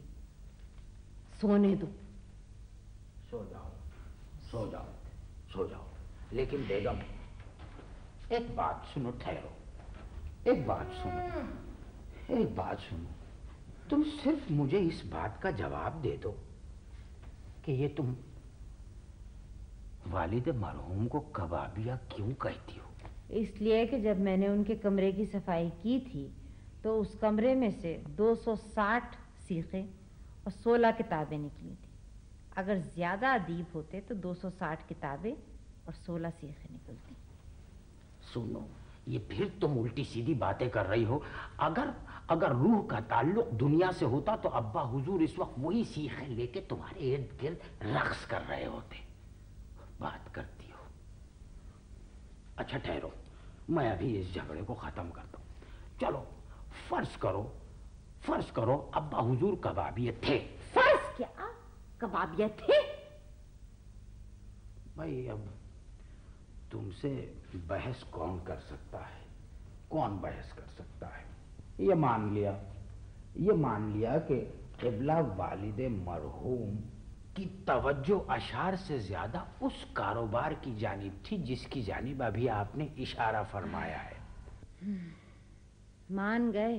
सोने दो। सो जाओ सो जाओ सो जाओ। लेकिन बेगम, एक बात सुनो, ठहरो, एक बात सुनो, एक बात सुनो। तुम सिर्फ मुझे इस बात का जवाब दे दो कि ये तुम वालिद मरहूम को कबाबिया क्यों कहती हो? इसलिए कि जब मैंने उनके कमरे की सफाई की थी तो उस कमरे में से 260 सीखे और 16 किताबें निकली थी। अगर ज्यादा अदीब होते तो 260 किताबें और 16 सीखे निकलती। सुनो, ये फिर तुम उल्टी सीधी बातें कर रही हो। अगर रूह का ताल्लुक दुनिया से होता तो अब्बा हुजूर इस वक्त वही सीखें लेके तुम्हारे इर्द गिर्द रक्स कर रहे होते। बात करती हो। अच्छा ठहरो, मैं अभी इस झगड़े को खत्म करता हूं। चलो फर्ज करो अब्बा हुजूर कबाबिये थे। फर्ज क्या, कबाबिया थे? भाई अब तुमसे बहस कौन कर सकता है? कौन बहस कर सकता है? ये मान लिया कि क़िबला वालिदे मरहूम की तवज्जो अशार से ज्यादा उस कारोबार की जानिब थी जिसकी जानिब अभी आपने इशारा फरमाया है। मान गए?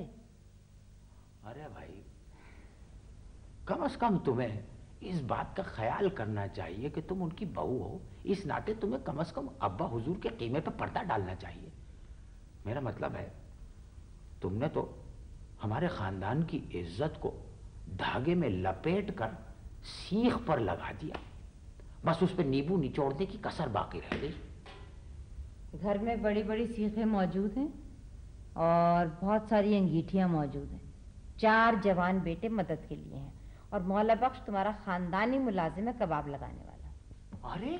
अरे भाई, कम से कम तुम्हें इस बात का ख्याल करना चाहिए कि तुम उनकी बहू हो। इस नाते तुम्हें कम से कम अब्बा हुजूर के कीमे पे पर्दा डालना चाहिए। मेरा मतलब है, तुमने तो हमारे खानदान की इज्जत को धागे में लपेट कर सीख पर लगा दिया। बस उस पर नींबू निचोड़ने की कसर बाकी रह गई। घर में बड़ी बड़ी सीखें मौजूद हैं और बहुत सारी अंगीठियां मौजूद हैं। 4 जवान बेटे मदद के लिए हैं और मौला बख्श तुम्हारा खानदानी मुलाजिम है कबाब लगाने वाला। अरे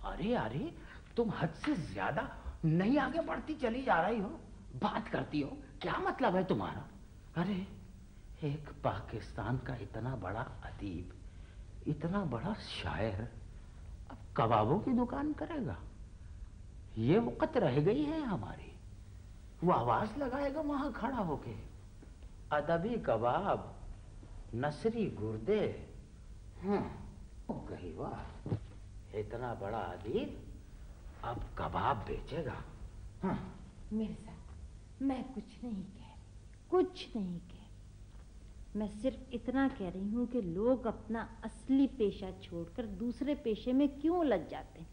अरे अरे, तुम हद से ज्यादा नहीं आगे बढ़ती चली जा रही हो? बात करती हो, क्या मतलब है तुम्हारा? अरे एक पाकिस्तान का इतना बड़ा अदीब, इतना बड़ा शायर अब कबाबों की दुकान करेगा? ये वक्त रह गई है हमारी। वो आवाज लगाएगा वहां खड़ा होके, अदबी कबाब, नसरी गुर्दे। कही वाह, इतना बड़ा अदीब अब कबाब बेचेगा। मिर्जा, मैं कुछ नहीं कह रही। मैं सिर्फ इतना कह रही हूँ कि लोग अपना असली पेशा छोड़कर दूसरे पेशे में क्यों उलझ जाते हैं।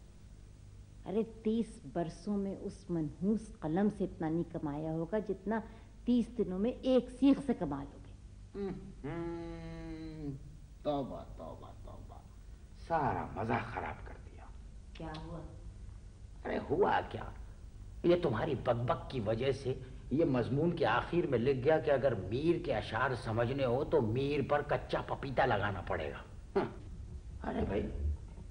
अरे 30 बरसों में उस मनहूस कलम से इतना नहीं कमाया होगा जितना 30 दिनों में एक सीख से कमा लोगे। तौबा तौबा तौबा, सारा मजा खराब कर दिया। क्या हुआ? अरे हुआ क्या, ये तुम्हारी बकबक की वजह से ये मजमून के आखिर में लिख गया कि अगर मीर के अशार समझने हो तो मीर पर कच्चा पपीता लगाना पड़ेगा। अरे भाई,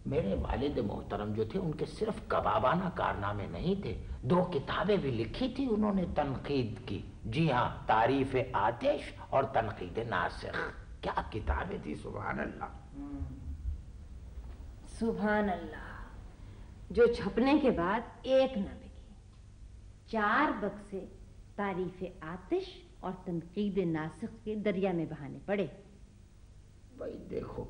मेरे वालिद मोहतरम जो थे उनके सिर्फ कबाबाना कारनामे नहीं थे, 2 किताबें भी लिखी थी उन्होंने तनकीद की। जी हाँ, तारीफ आतिश और तनकीद नासिख। क्या किताबें थी, सुभान अल्लाह। सुभान अल्लाह। जो छपने के बाद एक न बिकी। 4 बक्से तारीफ आतिश और तनकीद नासिख के दरिया में बहाने पड़े। भाई देखो,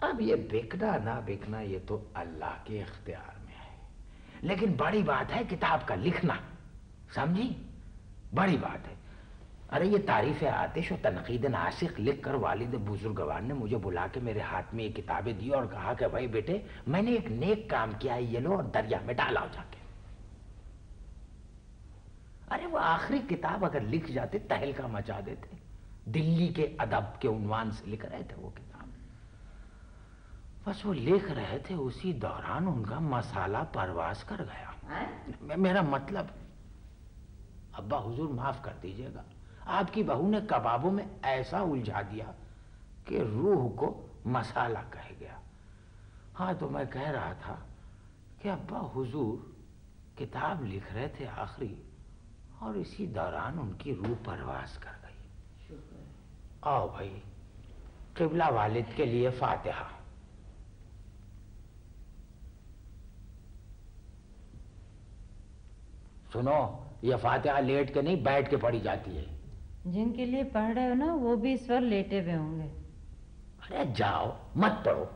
अब ये बिकना ना बिकना ये तो अल्लाह के इख्तियार में है, लेकिन बड़ी बात है किताब का लिखना, समझी? बड़ी बात है। अरे ये तारीफ आतिश और तनकीद नासिख लिख कर वालिद बुजुर्गवान ने मुझे बुला के मेरे हाथ में ये किताबें दी और कहा कि भाई बेटे, मैंने एक नेक काम किया है, ये लो और दरिया में डालाओ जाके। अरे वो आखिरी किताब अगर लिख जाते तहलका मचा देते। दिल्ली के अदब के उन्वान से लिख रहे थे वो किताब। बस वो लिख रहे थे, उसी दौरान उनका मसाला परवास कर गया। मेरा मतलब, अब्बा हुजूर माफ कर दीजिएगा, आपकी बहू ने कबाबों में ऐसा उलझा दिया कि रूह को मसाला कह गया। हाँ, तो मैं कह रहा था कि अब्बा हुजूर किताब लिख रहे थे आखिरी, और इसी दौरान उनकी रूह परवास कर गई। आओ भाई, क़िबला वालिद के लिए फातिहा। सुनो, ये फातिहा लेट के नहीं बैठ के पढ़ी जाती है। जिनके लिए पढ़ रहे हो ना, वो भी इस वक्त लेटे हुए होंगे। अरे जाओ, मत पढ़ो।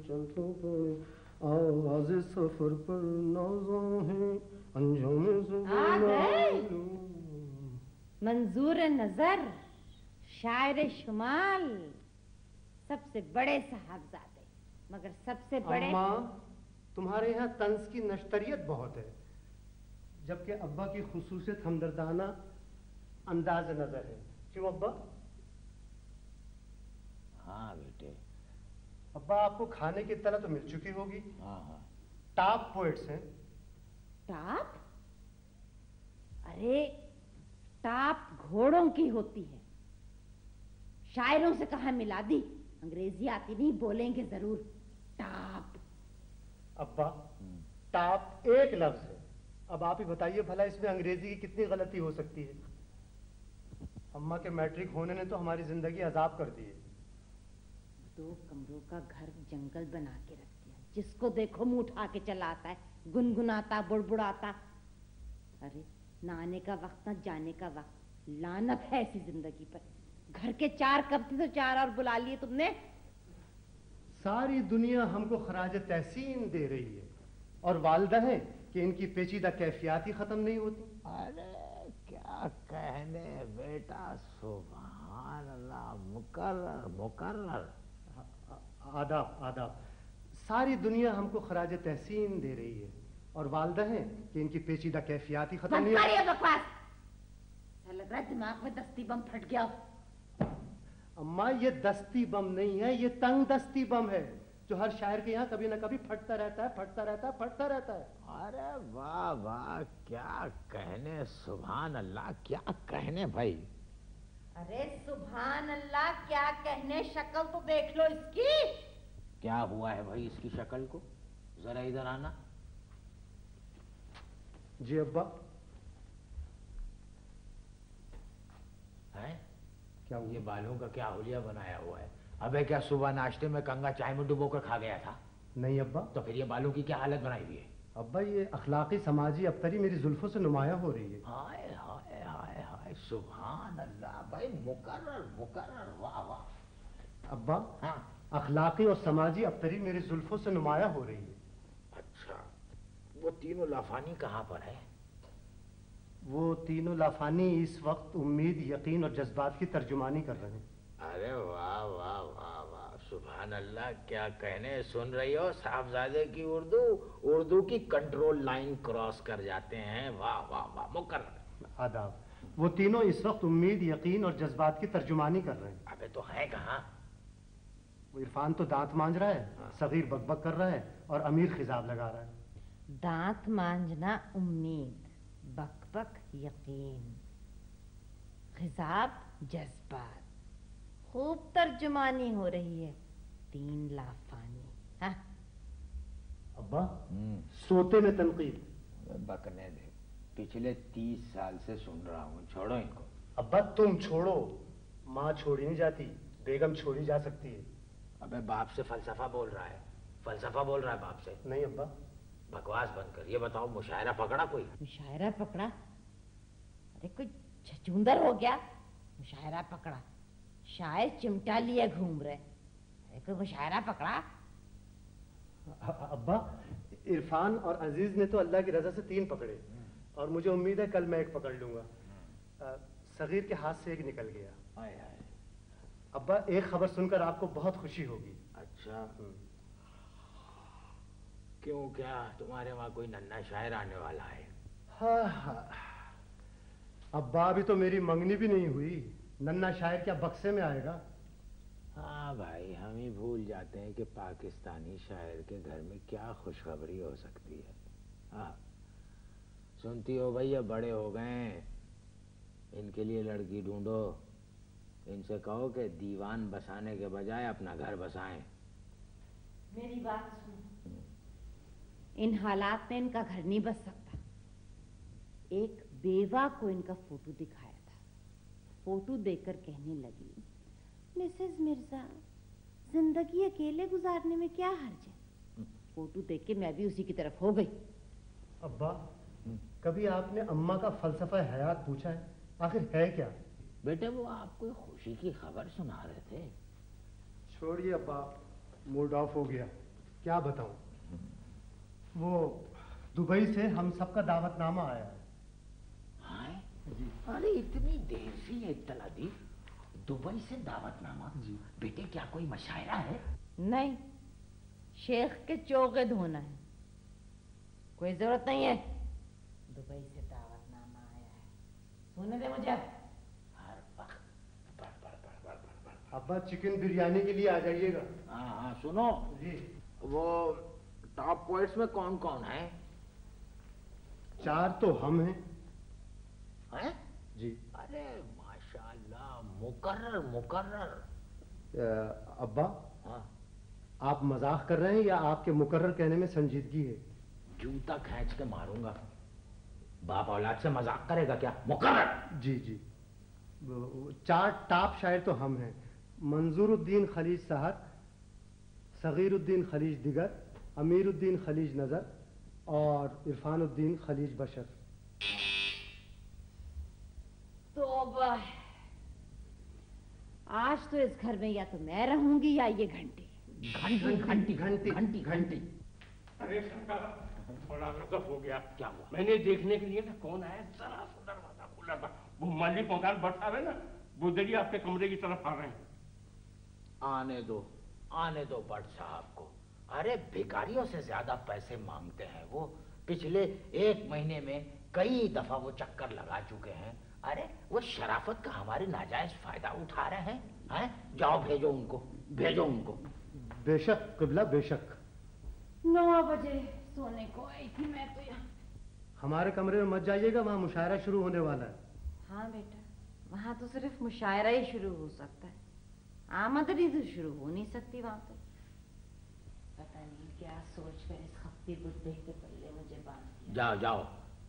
चलते पड़े आवाज सफर पर नाज़ा है अंजुम से आ गए मंजूर नजर, शायर शुमाल, सबसे बड़े साहबजादे, मगर सबसे बड़े। अम्मा, तुम्हारे यहाँ तंज की नश्तरियत बहुत है, जबकि अब्बा की खुसूसियत हमदर्दाना अंदाज नजर है। क्यों अब्बा? हाँ बेटे। अब्बा, आपको खाने की तलब तो मिल चुकी होगी। हाँ हाँ। टॉप पोएट्स हैं। टाप? अरे टाप घोड़ों की होती है, शायरों से कहा मिला दी। अंग्रेजी आती नहीं, बोलेंगे जरूर। टाप। अब्बा, टॉप एक लफ्ज है। अब आप ही बताइए भला इसमें अंग्रेजी की कितनी गलती हो सकती है? अम्मा के मैट्रिक होने ने तो हमारी जिंदगी अजाब कर दी है। 2 कमरों का घर जंगल बना के रख दिया, जिसको देखो मुंह उठा के चला आता है, गुनगुनाता, बुड़बुड़ाता। अरे ना आने का वक्त ना जाने का वक्त, लानत है ऐसी जिंदगी पर। घर के 4 कब थे तो 4 और बुला लिए तुमने। सारी दुनिया हमको खराज तहसीन दे रही है और वालदा है कि इनकी पेचीदा कैफियत ही खत्म नहीं होती। अरे क्या कहने बेटा, सुभान अल्लाह, मुकर्रर मुकर्रर। आदाब आदाब। सारी दुनिया हमको खराज तहसीन दे रही है और वालदा है कि इनकी पेचीदा कैफियत ही खत्म नहीं होती। बकवास। ऐसा लग रहा है दिमाग में दस्ती बम फट गया। अम्मा, ये दस्ती बम नहीं है, ये तंग दस्ती बम है, जो हर शायर के यहाँ कभी ना कभी फटता रहता है, फटता रहता है, फटता रहता है। अरे वाह वाह, क्या कहने, सुभान अल्लाह, क्या कहने भाई। अरे सुभान अल्लाह, क्या कहने, शक्ल तो देख लो इसकी। क्या हुआ है भाई इसकी शक्ल को? जरा इधर आना। जी अब्बा। है क्या ये बालों का क्या हुलिया बनाया हुआ है? अबे क्या सुबह नाश्ते में कंगा चाय में डुबो कर खा गया था? नहीं अब्बा। तो फिर ये बालों की क्या हालत बनाई हुई है? अब्बा, ये अखलाकी समाजी अबतरी मेरी जुल्फों से नुमाया हो रही है। हाय हाय हाय हाय, सुभान अल्लाह भाई, मुकर्रर मुकर्रर, वाह वाह। अब्बा, हाँ, अखलाकी और समाजी अबतरी मेरी जुल्फों से नुमाया हो रही है। अच्छा, वो तीनों लाफानी कहाँ पर है? वो तीनों लाफानी इस वक्त उम्मीद, यकीन और जज्बात की तर्जुमानी कर रहे हैं। अरे वाह वाह वाह वाह, सुभान अल्लाह, क्या कहने। सुन रही हो साहबजादे की उर्दू? उर्दू की कंट्रोल लाइन क्रॉस कर जाते हैं। वाह वाह वाह, मुकर्रर। आदाब। वो तीनों इस वक्त उम्मीद, यकीन और जज्बात की तर्जुमानी कर रहे हैं। अबे तो है कहाँ? वो इरफान तो दांत मांज रहा है, सगीर बकबक कर रहा है और अमीर खिजाब लगा रहा है। दांत मांजना उम्मीद, बकबक यकीन, खिजाब जज्बात, खूब तर्जुमानी हो रही है। 3 लाफानी। हाँ? अब्बा, सोते में तनकीद। बकने दे, पिछले 30 साल से सुन रहा हूँ, छोड़ो इनको। अब्बा तुम छोड़ो, माँ छोड़ी नहीं जाती, बेगम छोड़ी जा सकती है। अबे बाप से फलसफा बोल रहा है, फलसफा बोल रहा है बाप से। नहीं अब्बा। बकवास बंद कर। ये बताओ, मुशायरा पकड़ा कोई? मुशायरा पकड़ा? अरे कोई छचूंदर हो गया? मुशायरा पकड़ा? शायद चिमटा लिए घूम रहे। अरे कोई मुशायरा पकड़ा? अब्बा, इरफान और अजीज ने तो अल्लाह की रजा से 3 पकड़े और मुझे उम्मीद है कल मैं एक पकड़ लूंगा। सगीर के हाथ से एक निकल गया। हाय हाय। अब्बा, एक खबर सुनकर आपको बहुत खुशी होगी। अच्छा, क्यों, क्या तुम्हारे वहां कोई नन्हा शायर आने वाला है? हाँ, अब्बा अभी तो मेरी मंगनी भी नहीं हुई, नन्हा शायर क्या बक्से में आएगा? हाँ भाई, हम ही भूल जाते हैं कि पाकिस्तानी शायर के घर में क्या खुशखबरी हो सकती है। हाँ, सुनती हो भैया, बड़े हो गए, इनके लिए लड़की ढूंढो, इनसे कहो कि दीवान बसाने के बजाय अपना घर बसाएं। मेरी बात सुनो, इन हालात में इनका घर नहीं बस सकता। एक बेवा को इनका फोटो दिखाया था, फोटो देखकर कहने लगी, मिसेस मिर्जा, जिंदगी अकेले गुजारने में क्या हर्ज है। फोटो देख के मैं भी उसी की तरफ हो गई। अब्बा, कभी आपने अम्मा का फलसफा हयात पूछा है? आखिर है क्या? बेटे, वो आपको खुशी की खबर सुना रहे थे। छोड़िए अब्बा, मूड ऑफ हो गया। क्या बताऊं, वो दुबई से हम सबका दावतनामा आया है। हाँ? जी। अरे इतनी देर से ये इत्तला दी, दुबई से दावतनामा? जी। बेटे क्या कोई मशायरा है? नहीं, शेख के चौके धोना है, कोई जरूरत नहीं है। दुबई से दावतनामा आया है, सुनने दे मुझे। हर वक्त अब्बा चिकन बिरयानी के लिए आ जाइएगा। हाँ हाँ सुनो जी। वो टॉप पोइट्स में कौन कौन है? 4 तो हम हैं। हैं? जी। अरे माशाल्लाह, मुकर्रर मुकर्रर। अब्बा, हाँ, आप मजाक कर रहे हैं या आपके मुकर्रर कहने में संजीदगी है? जूता खींच के मारूंगा। बाप औलाद से मजाक करेगा क्या? मुकर्रर। जी जी। 4 टॉप शायर तो हम हैं। मंजूरुद्दीन खलीज सहर, सगीरुद्दीन खलीज दिगर, अमीरुद्दीन खलीज नजर और इरफानुद्दीन खलीज बशर। तौबा, आज तो इस घर में या तो मैं रहूंगी या ये घंटी। घंटी घंटी घंटी घंटी घंटी। अरे सरकार, थोड़ा गजब हो गया। क्या हुआ? मैंने देखने के लिए ना कौन आया, जरा सा दरवाजा खुला था। वो माली मकान बरसा रहे ना, बुदरी आपके कमरे की तरफ आ रहे हैं। आने दो भट्ट साहब को। अरे भिखारियों से ज्यादा पैसे मांगते हैं वो। पिछले 1 महीने में कई दफा वो चक्कर लगा चुके हैं। अरे वो शराफत का हमारे नाजायज फायदा उठा रहे हैं। हैं? जाओ भेजो उनको, भेजो उनको। बेशक किबला, बेशक। 9 बजे सोने को आई थी मैं तो यहाँ। हमारे कमरे में मत जाइएगा, वहाँ मुशायरा शुरू होने वाला है। हाँ बेटा, वहाँ तो सिर्फ मुशायरा ही शुरू हो सकता है, आमदनी तो शुरू हो नहीं सकती वहाँ पे। पता नहीं क्या सोचकर इस खप्ती बुड्ढे के पल्ले मुझे बांध दिया। जाओ जाओ,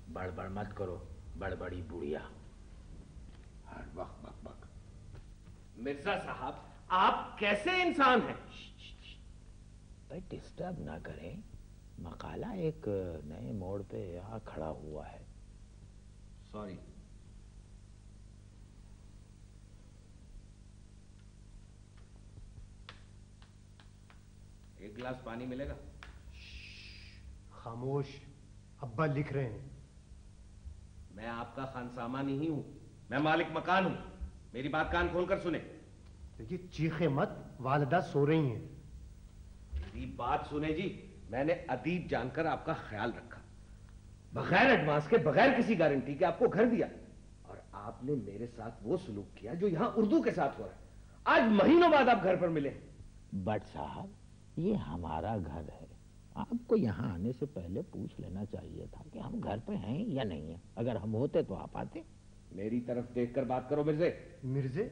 बड़बड़ मत करो, बड़बड़ी बुढ़िया। हर वक्त बक बक। मिर्जा साहब, आप कैसे इंसान हैं? भाई डिस्टर्ब ना करें, मकाला एक नए मोड़ पे यहाँ खड़ा हुआ है। सॉरी। एक गिलास पानी मिलेगा? खामोश, अब्बा लिख रहे हैं। मैं आपका खानसामा नहीं हूं, मैं मालिक मकान हूं। मेरी बात कान खोलकर सुने। देखिए चीखे मत, वालिदा सो रही हैं। मेरी बात सुने जी, मैंने अदीब जानकर आपका ख्याल रखा, बगैर एडवांस के, बगैर किसी गारंटी के आपको घर दिया, और आपने मेरे साथ वो सलूक किया जो यहां उर्दू के साथ हो रहा है। आज महीनों बाद आप घर पर मिले। बट साहब, ये हमारा घर है, आपको यहाँ आने से पहले पूछ लेना चाहिए था कि हम घर पे हैं या नहीं है। अगर हम होते तो आप आते। मेरी तरफ देखकर बात करो मिर्जे। मिर्जे,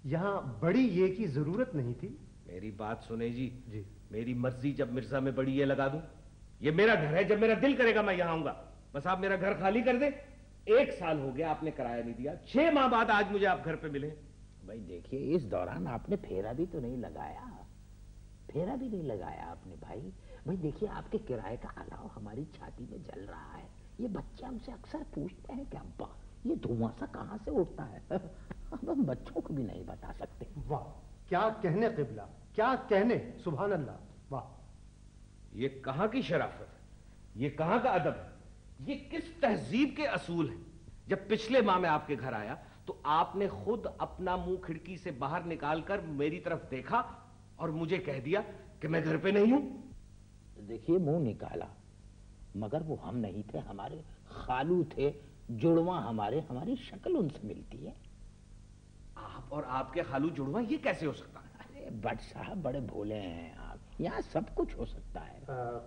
यहाँ बड़ी ये की जरूरत नहीं थी। मेरी बात सुने जी। जी। मेरी मर्जी, जब मिर्जा में बड़ी ये लगा दूं। ये मेरा घर है, जब मेरा दिल करेगा मैं यहाँ आऊंगा। बस आप मेरा घर खाली कर दे। 1 साल हो गया आपने किराया नहीं दिया, 6 माह बाद आज मुझे आप घर पे मिले। भाई देखिए, इस दौरान आपने फेरा भी तो नहीं लगाया, फेरा भी नहीं लगाया आपने भाई। भाई देखिए, आपके किराए का अलाव हमारी छाती में जल रहा है। ये बच्चे हमसे अक्सर पूछते हैं कि अब्बा ये धुआं सा कहाँ से उठता है। अब हम बच्चों को भी नहीं बता सकते। वाह, क्या कहने किबला, क्या कहने, सुभान अल्लाह। वाह, ये कहाँ की शराफत है, ये कहाँ का अदब है, ये किस तहजीब के असूल हैं। जब पिछले माह में आपके घर आया तो आपने खुद अपना मुंह खिड़की से बाहर निकालकर मेरी तरफ देखा और मुझे कह दिया कि मैं घर पे नहीं हूं। देखिए, मुंह निकाला, मगर वो हम नहीं थे, हमारे खालू थे, जुड़वा हमारे, हमारी शक्ल उनसे मिलती है। आप और आपके खालू जुड़वा, ये कैसे हो सकता है? अरे बट साहब, बड़े भोले हैं आप, यहाँ सब कुछ हो सकता है।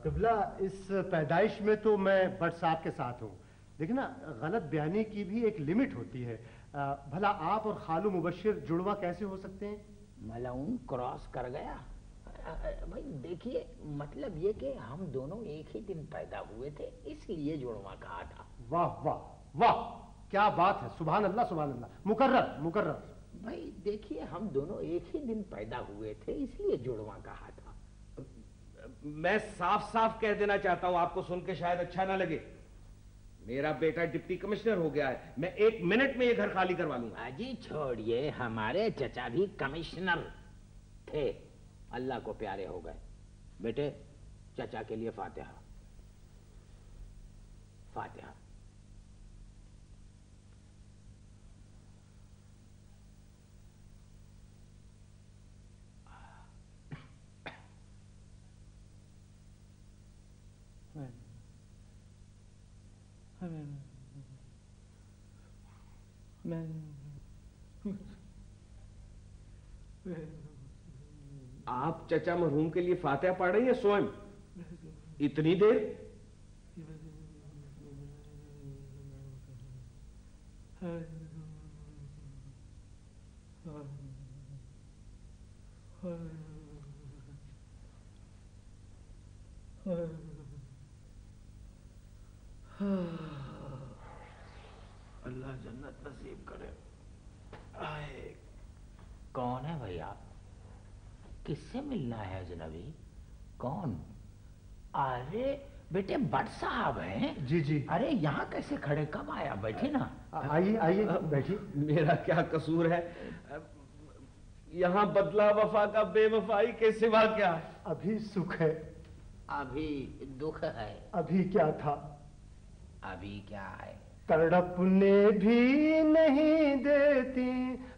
किबला, इस पैदाइश में तो मैं बट साहब के साथ हूँ, लेकिन ना गलत बयानी की भी एक लिमिट होती है। भला आप और खालू मुबशिर जुड़वा कैसे हो सकते हैं? मलाउन क्रॉस कर गया। भाई देखिए, मतलब ये कि हम दोनों एक ही दिन पैदा हुए थे, इसलिए जुड़वा कहा था। वाह वाह वाह, क्या बात है, सुभान अल्लाह सुभान अल्लाह, मुकर्रर मुकर्रर। भाई देखिए, हम दोनों एक ही दिन पैदा हुए थे, इसलिए जुड़वा कहा था। मैं साफ साफ कह देना चाहता हूं, आपको सुन के शायद अच्छा ना लगे, मेरा बेटा डिप्टी कमिश्नर हो गया है। मैं 1 मिनट में ये घर खाली करवा लूंगा। अजी छोड़िए, हमारे चचा भी कमिश्नर थे, अल्लाह को प्यारे हो गए। बेटे चचा के लिए फातिहा। फातिहा। आप चचा मरहूम के लिए फातिहा पढ़ रही हैं स्वयं? इतनी देर? अल्लाह जन्नत नसीब करे। आए, कौन है भैया? किससे मिलना है अजनबी? कौन? अरे बेटे भट्ट साहब हैं? जी जी। अरे यहाँ कैसे खड़े, कब आया? बैठे ना। आइए आइए बैठिए। मेरा क्या कसूर है? यहाँ बदला वफा का बेवफाई के सिवा क्या है? अभी सुख है, अभी दुख है। अभी क्या था? अभी क्या है? तड़पने भी नहीं देती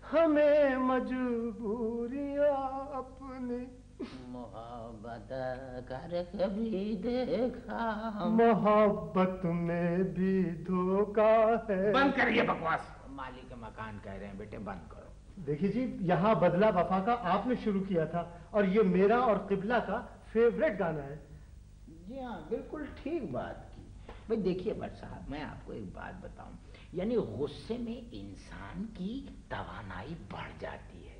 हमें मजबूरियां अपनी। मोहब्बत कर कभी देखा, मोहब्बत में भी धोखा है। बंद करिए बकवास। मालिक मकान कह रहे हैं बेटे बंद करो। देखिए जी, यहाँ बदला वफा का आपने शुरू किया था और ये मेरा और किबला का फेवरेट गाना है। जी हाँ, बिल्कुल ठीक बात की। भाई देखिए भट्ट साहब, मैं आपको एक बात बताऊं, यानी गुस्से में इंसान की तवानाई बढ़ जाती है।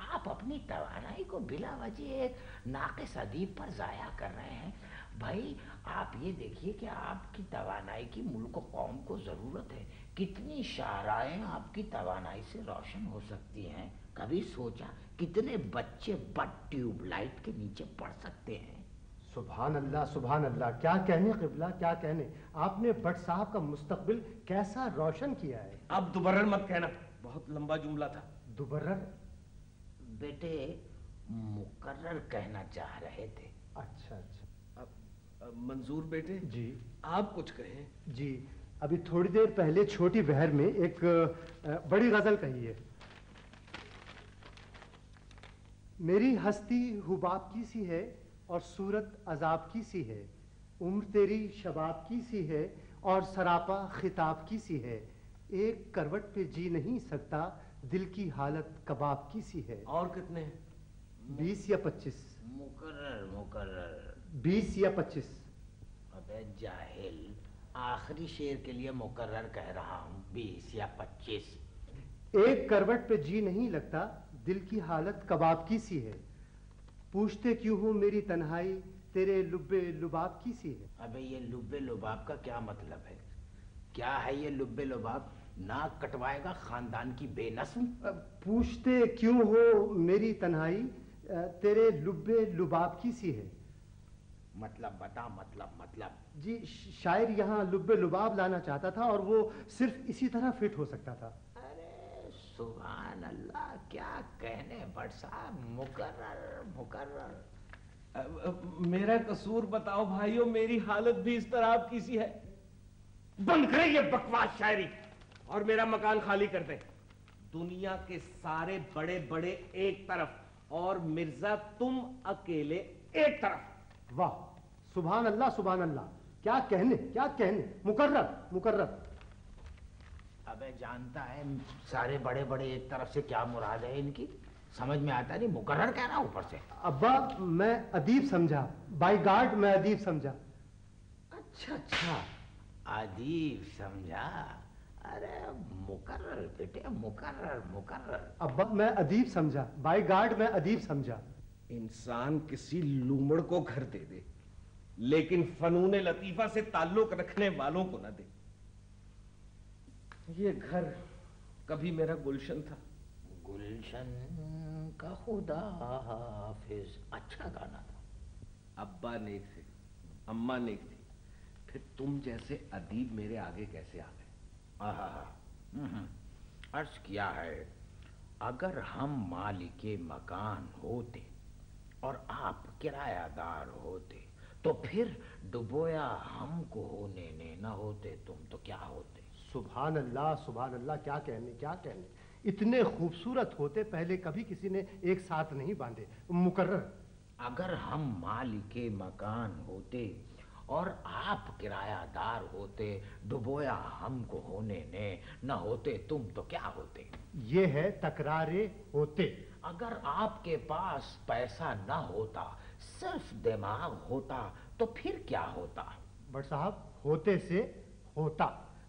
आप अपनी तवानाई को बिला वजह नाक़िस अदीब पर जाया कर रहे हैं। भाई आप ये देखिए कि आपकी तवानाई की मुल्क कौम को ज़रूरत है। कितनी शायराएं आपकी तवानाई से रोशन हो सकती हैं। कभी सोचा कितने बच्चे बट ट्यूबलाइट के नीचे पढ़ सकते हैं। सुभान अल्लाह, क्या कहने किबला, क्या कहने। आपने भट्ट साहब का मुस्तकबिल कैसा रोशन किया है। अब दुबर्रर मत कहना, बहुत लंबा जुमला था। दुबर्रर? बेटे मुकर्रर कहना चाह रहे थे। अच्छा अच्छा। अब मंजूर बेटे जी आप कुछ कहें। जी, अभी थोड़ी देर पहले छोटी बहर में एक बड़ी गजल कही है। मेरी हस्ती हुबाब की सी है और सूरत अजाब की सी है, उम्र तेरी शबाब की सी है और सरापा खिताब की सी है। एक करवट पे जी नहीं सकता, दिल की हालत कबाब की सी है। और कितने? 20 या 25। मुकर्रर मुकर्रर। 20 या 25। अबे जाहिल, आखिरी शेर के लिए मुकर्रर कह रहा हूँ। 20 या 25। एक करवट पे जी नहीं लगता, दिल की हालत कबाब की सी है। पूछते क्यों हो मेरी तन्हाई, तेरे लुब्बे लुबाब की सी है। अबे ये लुब्बे लुबाब का क्या मतलब है? क्या है ये लुब्बे लुबाब? नाक कटवाएगा खानदान की बेनस्ल। पूछते क्यों हो मेरी तन्हाई, तेरे लुब्बे लुबाब की सी है। मतलब बता, मतलब। जी, शायर यहाँ लुब्बे लुबाब लाना चाहता था और वो सिर्फ इसी तरह फिट हो सकता था। अरे सुभान अल्लाह, क्या कहने भट्ट साहब। मुकर्रर मुकर्रर। मेरा कसूर बताओ भाइयों, मेरी हालत भी इस तरह आपकी सी है। बंद करें ये बकवास शायरी और मेरा मकान खाली कर दें। दुनिया के सारे बड़े बड़े एक तरफ और मिर्जा तुम अकेले एक तरफ। वाह, सुभान अल्लाह, क्या कहने। मुकर्रर मुकर्रर। अबे जानता है सारे बड़े बड़े एक तरफ से क्या मुराद है इनकी? समझ में आता नहीं। मुकर्रर कह रहा ऊपर से। अब्बा मैं अदीब समझा, बाय गॉड मैं अदीब समझा। अच्छा, अदीब समझा। अरे मुकर्रर बेटे, मुकर्रर। अब्बा मैं अदीब समझा, बाय गॉड मैं अदीब समझा। इंसान किसी लूमड़ को घर दे दे, लेकिन फनून लतीफा से ताल्लुक रखने वालों को न दे। ये घर कभी मेरा गुलशन था। गुलशन का खुदा हाफिज, अच्छा गाना था। अब्बा नेक थे, अम्मा नेक थी, फिर तुम जैसे अदीब मेरे आगे कैसे आ गए? अर्ज किया है, अगर हम मालिके मकान होते और आप किरायादार होते तो फिर डुबोया हमको होने ने न होते तुम तो क्या होते? सुभान अल्लाह, क्या कहने क्या कहने। इतने खूबसूरत होते पहले कभी किसी ने एक साथ नहीं बांधे। मुकर्रर। अगर हम मालिके मकान होते और आप किरायादार होते, डुबोया हमको होने ने न होते तुम तो क्या होते? ये है तकरारे होते। अगर आपके पास पैसा न होता, सिर्फ दिमाग होता तो फिर क्या होता? बट साहब, होते से होता।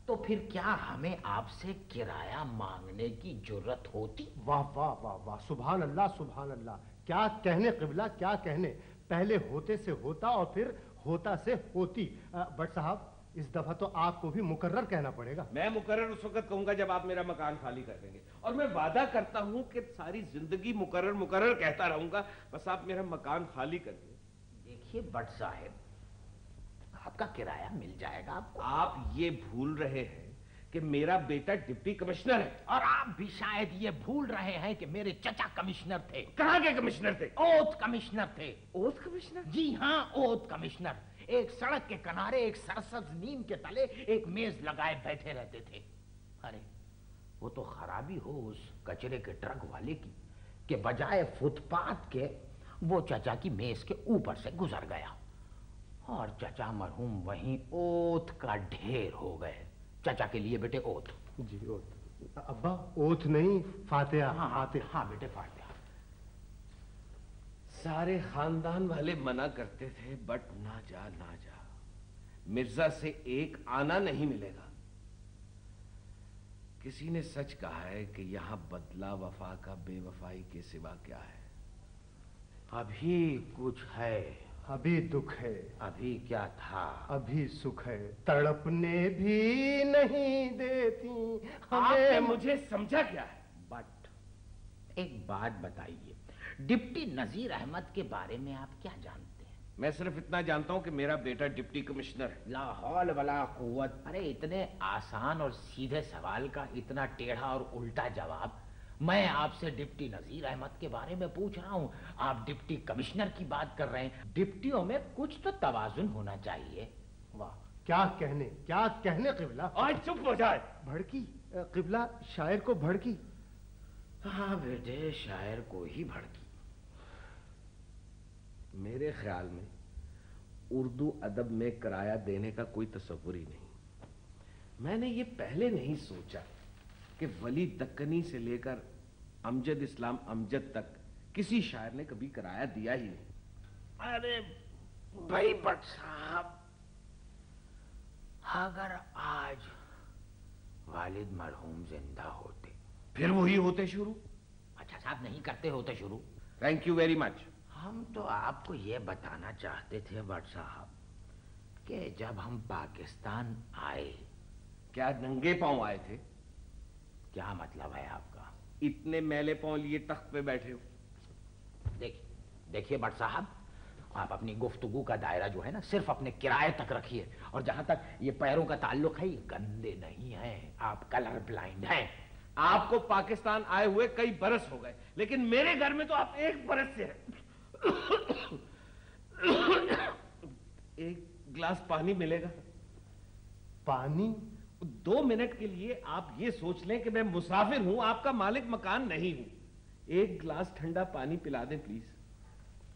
तो फिर क्या हमें आपसे किराया मांगने की जरूरत होती? वाह वाह वाह वाह, सुभान अल्लाह सुभान अल्लाह। क्या कहने क़िबला, क्या कहने। पहले होते से होता और फिर होता से होती। बट साहब, इस दफा तो आपको भी मुकर्रर कहना पड़ेगा। मैं मुकर्रर उस वक्त कहूंगा जब आप मेरा मकान खाली कर देंगे, और मैं वादा करता हूं कि सारी जिंदगी मुकर्रर मुकर्रर कहता रहूंगा, बस आप मेरा मकान खाली कर दें। देखिए बट साहब, आपका किराया मिल जाएगा आपको। आप ये भूल रहे हैं कि मेरा बेटा डिप्टी कमिश्नर है। और आप भी शायद ये भूल रहे हैं कि मेरे चचा कमिश्नर थे। कहाँ के कमिश्नर थे? ओथ कमिश्नर थे। Oath commissioner? जी हाँ, ओथ कमिश्नर। एक सड़क के किनारे एक सरसब्ज नीम के तले एक मेज लगाए बैठे रहते थे। अरे वो तो खराबी हो उस कचरे के ट्रक वाले की कि बजाय फुटपाथ के वो चचा की मेज के ऊपर से गुजर गया और चचा मरहूम वहीं ओथ का ढेर हो गए। चचा के लिए बेटे ओथ। जी ओथ। अब्बा ओथ नहीं, फातिहा। हाँ बेटे फातिहा। सारे खानदान वाले मना करते थे, बट ना जा ना जा, मिर्जा से एक आना नहीं मिलेगा। किसी ने सच कहा है कि यहां बदला वफा का बेवफाई के सिवा क्या है। अभी कुछ है, अभी दुख है, अभी क्या था, अभी सुख है। तड़पने भी नहीं देती आपने मुझे समझा क्या है? बट एक बात बताइए, डिप्टी नजीर अहमद के बारे में आप क्या जानते हैं? मैं सिर्फ इतना जानता हूं कि मेरा बेटा डिप्टी कमिश्नर है। ला हौल वला कुव्वत। अरे इतने आसान और सीधे सवाल का इतना टेढ़ा और उल्टा जवाब। मैं आपसे डिप्टी नजीर अहमद के बारे में पूछ रहा हूं, आप डिप्टी कमिश्नर की बात कर रहे हैं। डिप्टियों में कुछ तो तवाजुन होना चाहिए। वाह, क्या कहने क़िबला। आज चुप हो जाए। भड़की क़िबला, शायर को भड़की। हाँ बेटे, शायर को ही भड़की। मेरे ख्याल में उर्दू अदब में किराया देने का कोई तस्वुर ही नहीं। मैंने ये पहले नहीं सोचा कि वली दक्कनी से लेकर अमजद इस्लाम अमजद तक किसी शायर ने कभी किराया दिया ही नहीं। अरे भाई भट्ट साहब, अगर आज वालिद मरहूम जिंदा होते, फिर वही होते शुरू। अच्छा साहब, नहीं करते होते शुरू। Thank you very much. हम तो आपको ये बताना चाहते थे भट्ट साहब कि जब हम पाकिस्तान आए। क्या नंगे पांव आए थे? क्या मतलब है आपका? इतने मैले पांव लिए तख्त पे बैठे हो। देखिए भट्ट साहब, आप अपनी गुफ्तगू का दायरा जो है ना सिर्फ अपने किराए तक रखिए, और जहां तक ये पैरों का ताल्लुक है, ये गंदे नहीं हैं, आप कलर ब्लाइंड हैं। आपको पाकिस्तान आए हुए कई बरस हो गए, लेकिन मेरे घर में तो आप एक बरस से हैं। एक गिलास पानी मिलेगा? पानी? 2 मिनट के लिए आप ये सोच लें कि मैं मुसाफिर हूं, आपका मालिक मकान नहीं हूं। एक गिलास ठंडा पानी पिला दें प्लीज।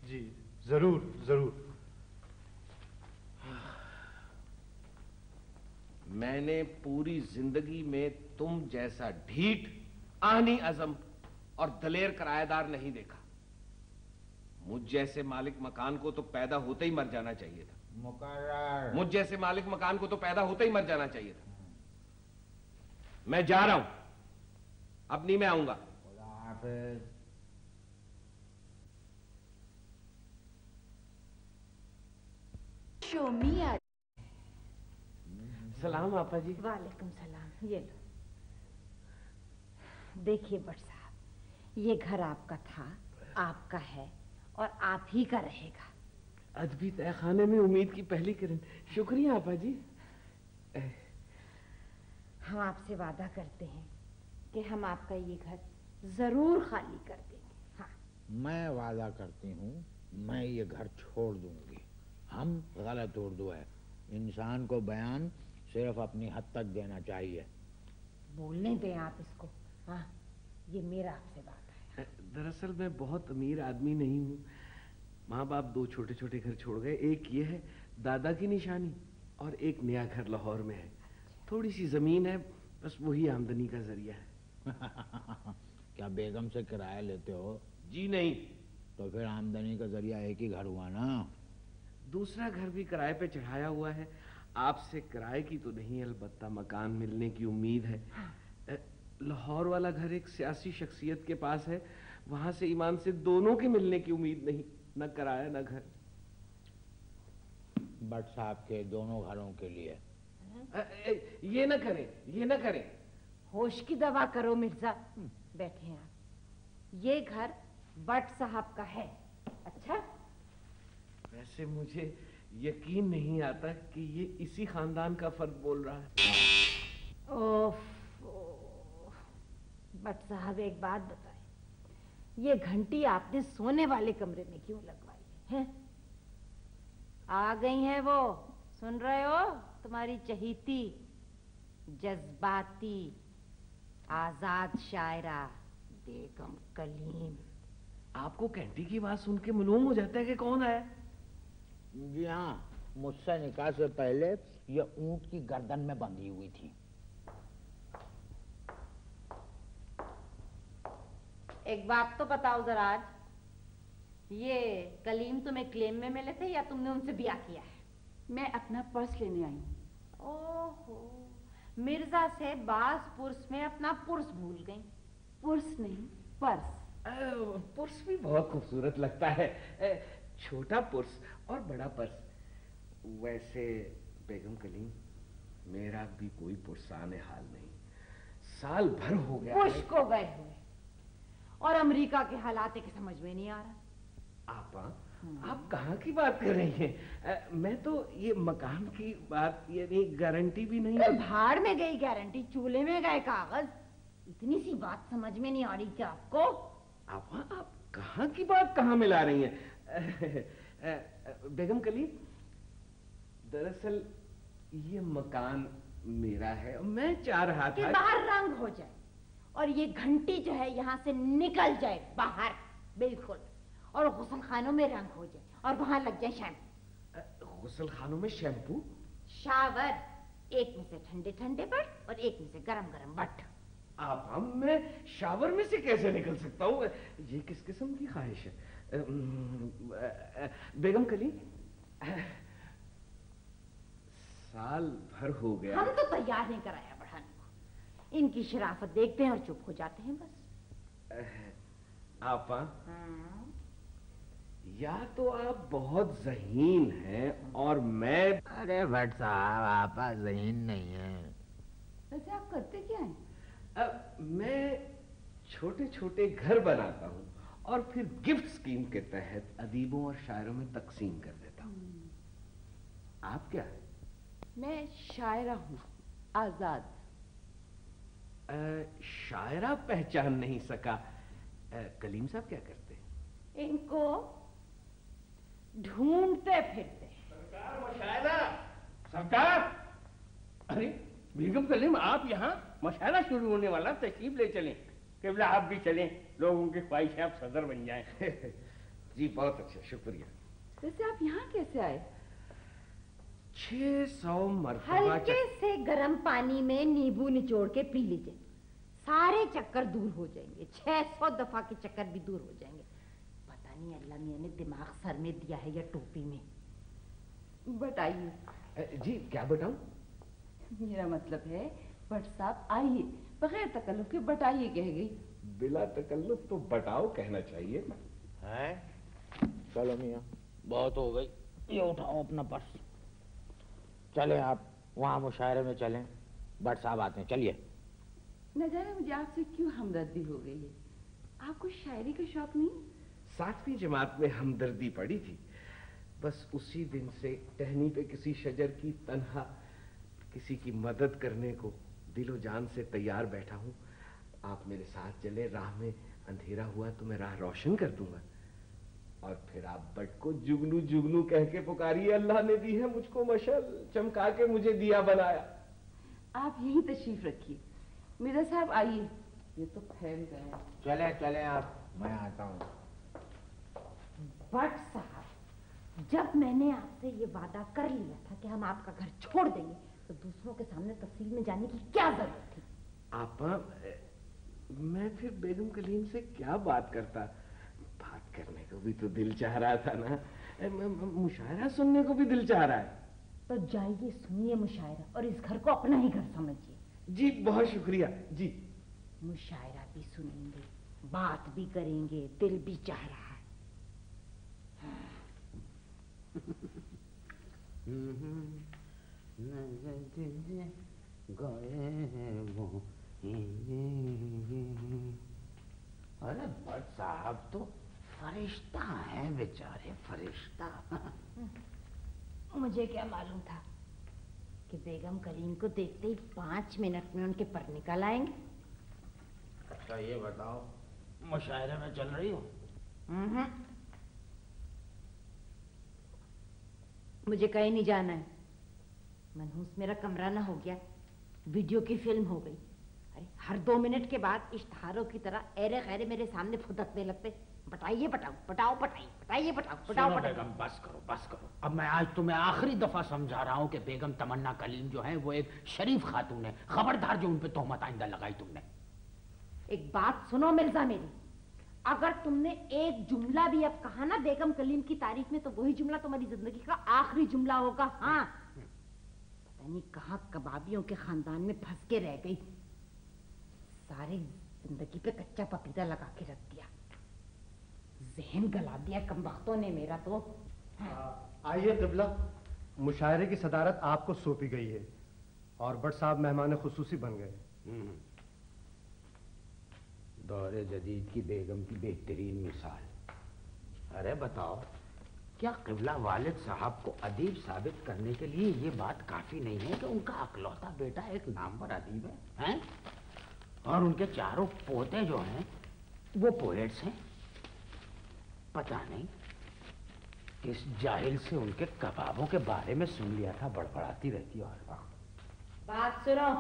जी जरूर जरूर। मैंने पूरी जिंदगी में तुम जैसा ढीठ, आनी अज़म और दलेर किराएदार नहीं देखा। मुझ जैसे मालिक मकान को तो पैदा होते ही मर जाना चाहिए था। मुकर्रर। मुझ जैसे मालिक मकान को तो पैदा होते ही मर जाना चाहिए था। मैं जा रहा हूं, अब नहीं मैं आऊंगा। खुदा हाफिज। शोमिया। सलाम आपा जी। वालेकुम सलाम। ये लो, देखिए भट्ट साहब, ये घर आपका था, आपका है और आप ही का रहेगा। अदबी तहखाने में उम्मीद की पहली किरण। शुक्रिया आपा जी। हम आपसे वादा करते हैं कि हम आपका ये घर जरूर खाली कर देंगे। हाँ। मैं वादा करती हूँ मैं ये घर छोड़ दूंगी। हम गलत उर्दू है, इंसान को बयान सिर्फ अपनी हद तक देना चाहिए। बोलने दें आप इसको। हाँ, ये मेरा आपसे बात है। दरअसल मैं बहुत अमीर आदमी नहीं हूँ। माँ बाप 2 छोटे छोटे घर छोड़ गए। एक ये है दादा की निशानी और एक नया घर लाहौर में है। थोड़ी सी जमीन है, बस वही आमदनी का जरिया है। क्या बेगम से किराया लेते हो? जी नहीं। तो फिर आमदनी का जरिया एक ही घर हुआ ना। दूसरा घर भी किराए पे चढ़ाया हुआ है। आपसे किराए की तो नहीं, अलबत्ता मकान मिलने की उम्मीद है। लाहौर वाला घर एक सियासी शख्सियत के पास है, वहां से ईमान से दोनों के मिलने की उम्मीद नहीं, न किराया न घर। भट्ट साहब के दोनों घरों के लिए। ये न करें, ये न करें। होश की दवा करो मिर्जा। बैठे हैं आप। ये घर भट्ट साहब का है। अच्छा, वैसे मुझे यकीन नहीं आता कि ये इसी खानदान का फर्द बोल रहा है। ओफ, भट्ट साहब एक बात बताएं, ये घंटी आपने सोने वाले कमरे में क्यों लगवाई है? आ गई है वो, सुन रहे हो? तुम्हारी चहीती, जज्बाती, आजाद शायरा बेगम कलीम। आपको घंटी की आवाज सुन के मालूम हो जाता है कि कौन आया? जी हाँ, मुझसे निकाह से पहले ये ऊंट की गर्दन में बंधी हुई थी। एक बात तो बताओ जरा, आज ये कलीम तुम्हें क्लेम में मिले थे या तुमने उनसे ब्याह किया है? मैं अपना पर्स लेने आई हूँ। ओहो, मिर्जा से बास पुर्स में अपना पुर्स भूल गई। पुर्स नहीं, पर्स। पुर्स भी बहुत खूबसूरत लगता है। छोटा पुर्स और बड़ा पर्स। वैसे बेगम कलीम, मेरा भी कोई पुरसाने हाल नहीं। साल भर हो गया बुश को गए हुए और अमेरिका के हालात के समझ में नहीं आ रहा। आप कहाँ की बात कर रही हैं? मैं तो ये मकान की बात, यानी गारंटी भी नहीं। भाड़ में गई गारंटी, चूल्हे में गए कागज। इतनी सी बात समझ में नहीं आ रही क्या आपको? आप कहाँ की बात कहाँ मिला रही हैं? बेगम कलीम, दरअसल ये मकान मेरा है और मैं चाह रहा कि था बाहर रंग हो जाए और ये घंटी जो है यहाँ से निकल जाए बाहर, बिल्कुल, और गुसल खानों में रंग हो जाए और वहां लग जाए शैम्पू। गुसल खानों में शैम्पू? शावर, एक में से ठंडे ठंडे बट और एक में से गरम गरम बट। मैं शावर में से कैसे निकल सकता हूँ? ये किस किस्म की ख्वाहिश है? बेगम कलीम, साल भर हो गया। हम तो तैयार नहीं कराया बढ़ाने को। इनकी शराफत देखते हैं और चुप हो जाते हैं बस। आपा, या तो आप बहुत ज़हीन हैं और मैं। अरे भट्ट साहब, आप ज़हीन नहीं है। वैसे आप करते क्या हैं? मैं छोटे छोटे घर बनाता हूँ और फिर गिफ्ट स्कीम के तहत अदीबों और शायरों में तकसीम कर देता हूँ। आप क्या है? मैं शायरा हूँ, आजाद। शायरा पहचान नहीं सका। कलीम साहब क्या करते हैं? इनको ढूंढते फिरते। सरकार, मशायरा। सरकार, अरे बेगम कलीम, आप यहाँ? मशायरा शुरू होने वाला, तशरीफ ले चलें। केवला आप भी चलें, लोगों की ख्वाहिश है आप सदर बन जाएं। जी बहुत अच्छा, शुक्रिया। वैसे आप यहाँ कैसे आए? 600 मरतबा हल्के से गर्म पानी में नींबू निचोड़ के पी लीजिए, सारे चक्कर दूर हो जाएंगे। 600 दफा के चक्कर भी दूर हो जाएंगे। पता नहीं अल्लाह मियां ने दिमाग सर में दिया है या टोपी में। बताइए। जी क्या बताऊं? मेरा मतलब है भट्ट साहब आइए, बगैर तकल्लुफ के बताइए कह गई। बिला तकल्लुफ तो बटाओ कहना चाहिए। है? चलो मियाँ, बहुत हो गई। ये उठाओ अपना पर्स। चलें आप वहाँ मुशायरे में चलें। भट्ट साहब आते हैं, चलिए। न जाने मुझे आपसे क्यों हमदर्दी हो गई है। आपको शायरी का शौक नहीं? 7वीं जमात में हमदर्दी पड़ी थी। बस उसी दिन से टहनी पे किसी शजर की तन्हा किसी की मदद करने को दिलो जान से तैयार बैठा हूँ। आप मेरे साथ चले, राह में अंधेरा हुआ तो मैं राह रोशन कर दूंगा। और फिर आप बट को जुगनू जुगनू कह के पुकारिए, अल्लाह ने दी है मुझको मशाल, चमका के मुझे दिया बनाया। आप यही तशरीफ रखिए। मिर्जा साहब आइए, ये तो फैल गए। चले चले आप, मैं आता हूँ। बट साहब, जब मैंने आपसे ये वादा कर लिया था कि हम आपका घर छोड़ देंगे, तो दूसरों के सामने तफसील में जाने की क्या जरूरत थी? आपा, मैं फिर बेगम कलीम से क्या बात करता, बात करने को भी तो दिल चाह रहा था ना, मुशायरा सुनने को भी दिल चाह रहा है। तो जाइए, सुनिए मुशायरा और इस घर को अपना ही घर समझिए। जी बहुत शुक्रिया जी। मुशायरा भी सुनेंगे, बात भी करेंगे, दिल भी चाह रहा है। अरे भट्ट साहब तो फरिश्ता हैं बेचारे, फरिश्ता। मुझे क्या मालूम था कि बेगम कलीम को देखते ही 5 मिनट में उनके पर निकल आएंगे। अच्छा ये बताओ, मुशायरे में चल रही हो? मुझे कहीं नहीं जाना है। मनहूस मेरा कमरा ना हो गया, वीडियो की फिल्म हो गई। अरे हर 2 मिनट के बाद इश्तहारों की तरह एरे खैरे मेरे सामने फुदकने लगते। बताइए पटाओ, पटाओ पटाइए, बताइए पटाओ, पटाओ पटाओ। बेगम बस करो, बस करो। अब मैं आज तुम्हें आखिरी दफा समझा रहा हूँ कि बेगम तमन्ना कलीम जो है वो एक शरीफ खातून है। खबरदार जो उन पे तोहमत आइंदा लगाई तुमने। एक बात सुनो मिर्जा मेरी, अगर तुमने एक जुमला भी अब कहा ना बेगम कलीम की तारीफ में, तो वही जुमला तुम्हारी जिंदगी का आखिरी जुमला होगा। हाँ, पता नहीं कहाँ कबाबियों के खानदान में फंस के रह गई, सारी जिंदगी पे कच्चा पपीता लगा के रख दिया, जहन गला दिया कमबख्तों ने मेरा तो। आइए क़िबला, मुशायरे की सदारत आपको सौंपी गई है और बट साहब मेहमान खुसूसी बन गए। दौरे जदीद की बेगम की बेहतरीन मिसाल। अरे बताओ, क्या क़िबला वालिद साहब को अदीब साबित करने के लिए ये बात काफी नहीं है कि उनका अकलौता बेटा एक नामवर अदीब है, हैं? और उनके चारों पोते जो हैं वो पोएट्स हैं? पता नहीं किस जाहिल से उनके कबाबों के बारे में सुन लिया था, बड़बड़ाती रहती है हर वक्त। बात सुनो।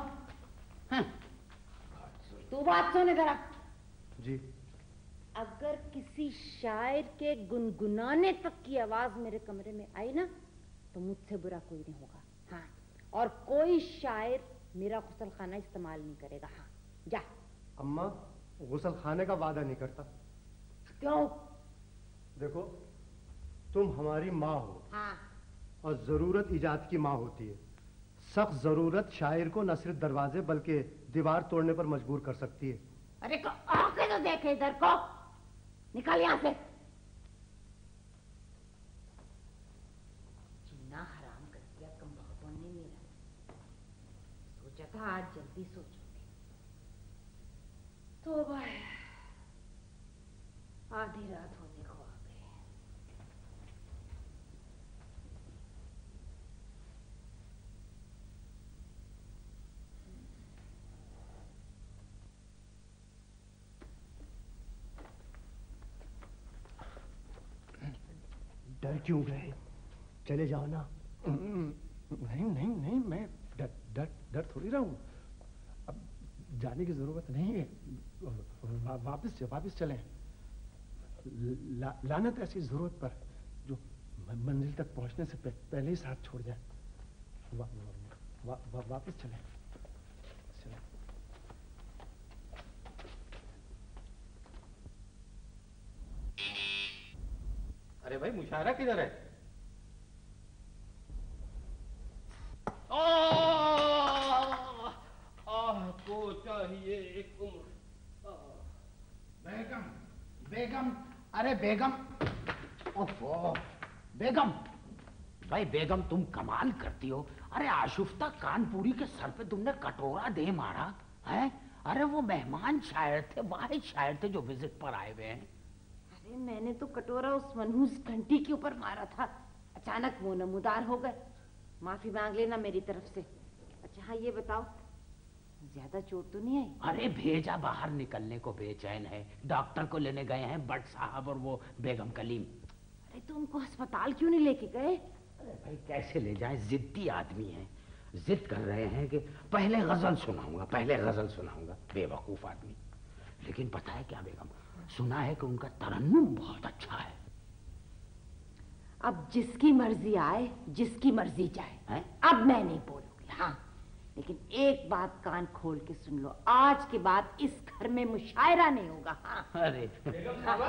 हाँ। तू बात सुन इधर। जी। अगर किसी शायर के गुनगुनाने तक की आवाज मेरे कमरे में आई ना, तो मुझसे बुरा कोई नहीं होगा। हाँ, और कोई शायर मेरा गुसल खाना इस्तेमाल नहीं करेगा। हाँ, जा। अम्मा, गुसल खाने का वादा नहीं करता। क्यों? देखो, तुम हमारी माँ हो। हाँ। और जरूरत इजाद की माँ होती है। सख्त जरूरत शायर को न सिर्फ दरवाजे बल्कि दीवार तोड़ने पर मजबूर कर सकती है। अरे को आके तो देखे इधर को, निकल यहाँ से। जीना हराम कर दिया कमबख्तों ने मेरा। सोचा था आज जल्दी सोचोगे। तो भाई आधी रात होने को आ गई। डर क्यों गए? चले जाओ ना। नहीं नहीं नहीं, मैं डर डर डर थोड़ी रहा हूँ। अब जाने की जरूरत नहीं है, वापस चलें। लानत ऐसी जरूरत पर जो मंजिल तक पहुंचने से पहले ही साथ छोड़ जाए। वापस चलें। अरे भाई, मुशायरा किधर है? को चाहिए एक उम्र। बेगम, बेगम, अरे बेगम, ओफो, बेगम। भाई बेगम, तुम कमाल करती हो। अरे आशुफ्ता कानपुरी के सर पे तुमने कटोरा दे मारा है। अरे वो मेहमान शायर थे, वाहिद शायर थे जो विजिट पर आए हुए हैं। अरे मैंने तो कटोरा उस मनहूस घंटी के ऊपर मारा था, अचानक वो नमूदार हो गए। माफी मांग लेना मेरी तरफ से। अच्छा हाँ, ये बताओ, ज्यादा चोट तो नहीं आई? अरे भेजा बाहर निकलने को बेचैन है, डॉक्टर को लेने गए हैं बट साहब और वो बेगम कलीम। अरे तो उनको अस्पताल क्यों नहीं लेके गए? अरे भाई कैसे ले जाएं, जिद्दी आदमी हैं, जिद कर रहे हैं कि पहले गजल सुनाऊंगा। बेवकूफ आदमी। लेकिन पता है क्या बेगम, सुना है कि उनका तरन्नुम बहुत अच्छा है। अब जिसकी मर्जी आए, जिसकी मर्जी जाए है? अब मैं नहीं बोलूंगी। हाँ, लेकिन एक बात कान खोल के सुन लो, आज के बाद इस घर में मुशायरा नहीं होगा। हाँ। अरे बेगम साहबा,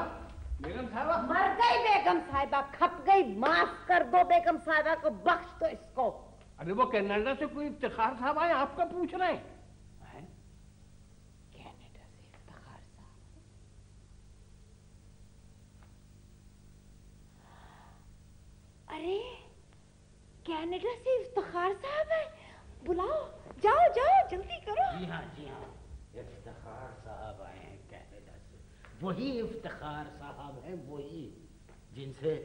बेगम साहबा। मर गई बेगम साहिबा, खप गई। माफ कर दो बेगम साहिबा को, बख्श दो इसको। अरे वो कनाडा से कोई इफ्तिखार साहब आए, आपका पूछ रहे हैं। कनाडा से इफ्तिखार साहब? अरे कनाडा से इफ्तिखार साहब है, बुलाओ। जाओ जाओ जल्दी करो। जी हाँ, इफ्तिखार साहब आए हैं कनाडा से। वही इफ्तिखार साहब हैं, वही जिनसे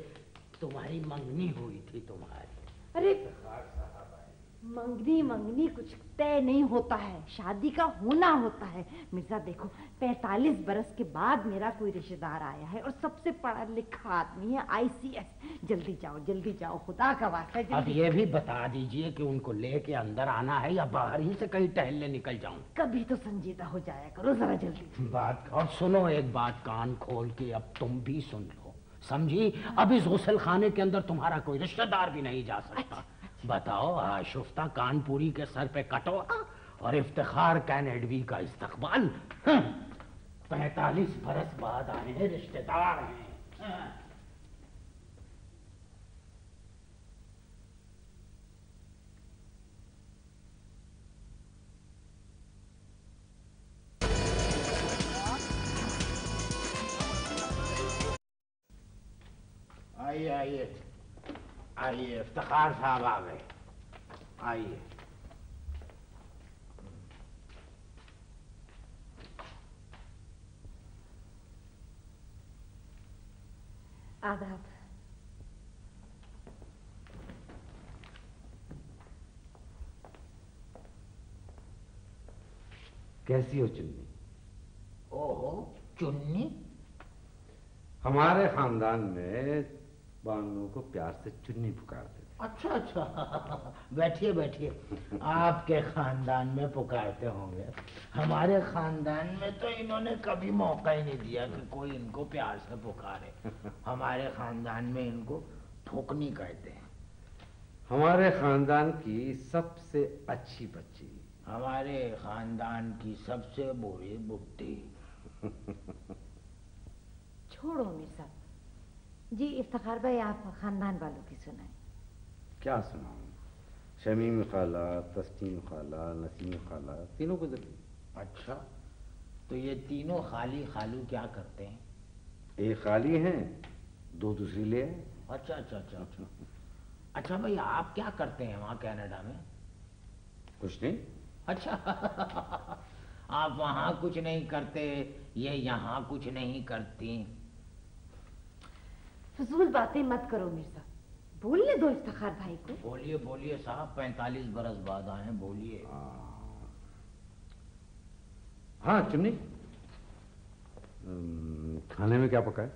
तुम्हारी मंगनी हुई थी तुम्हारी। अरे इफ्तिखार साहब आए। मंगनी कुछ तय नहीं होता है, शादी का होना होता है। मिर्जा देखो, 45 बरस के बाद मेरा कोई रिश्तेदार आया है और सबसे पढ़ा लिखा आदमी है, ICS। जल्दी जाओ खुदा का वास्ता। अब ये भी बता दीजिए कि उनको लेके अंदर आना है या बाहर ही से कहीं टहलने निकल जाऊं? कभी तो संजीदा हो जाया करो जरा जल्दी। बात और सुनो, एक बात कान खोल के अब तुम भी सुन लो, समझी? अब इस गुसल खाने के अंदर तुम्हारा कोई रिश्तेदार भी नहीं जा सकता। बताओ, आशुफ्ता कानपुरी के सर पे कटोरा और इफ्तिखार कैनेडवी का इस्तकबाल। 45 बरस बाद आए हैं, रिश्तेदार हैं। आइए, इफ्तिखार साहब आ गए। आइए। आदाब। कैसी हो चुन्नी? ओहो, चुन्नी? हमारे खानदान में बानों को प्यार से चुन्नी पुकारते थे। अच्छा, बैठिए। आपके खानदान में पुकारते होंगे, हमारे खानदान में तो इन्होंने कभी मौका ही नहीं दिया कि कोई इनको प्यार से पुकारे। हमारे खानदान में इनको थूकनी कहते हैं। हमारे खानदान की सबसे अच्छी बच्ची, हमारे खानदान की सबसे बुरी बुड्ढी। छोड़ो मिर्जा जी, इफ्तिखार भाई आप खानदान वालों की सुनाए। क्या सुनाऊं? शमीम खाला, तस्नीम खाला, नसीम खाला, तीनों गुजर गई। अच्छा, तो ये तीनों खाली खालू क्या करते हैं? एक खाली हैं, 2 दूसरी ले आए। अच्छा भाई, आप क्या करते हैं वहां कनाडा में? कुछ नहीं। अच्छा, आप वहां कुछ नहीं करते, ये यहाँ कुछ नहीं करती। फजूल बातें मत करो मिर्जा, बोलने दो इफ्तिखार भाई को। बोलिए साहब, 45 बरस बाद आए हैं, बोलिए। हाँ चुन्नी, खाने में क्या पका है?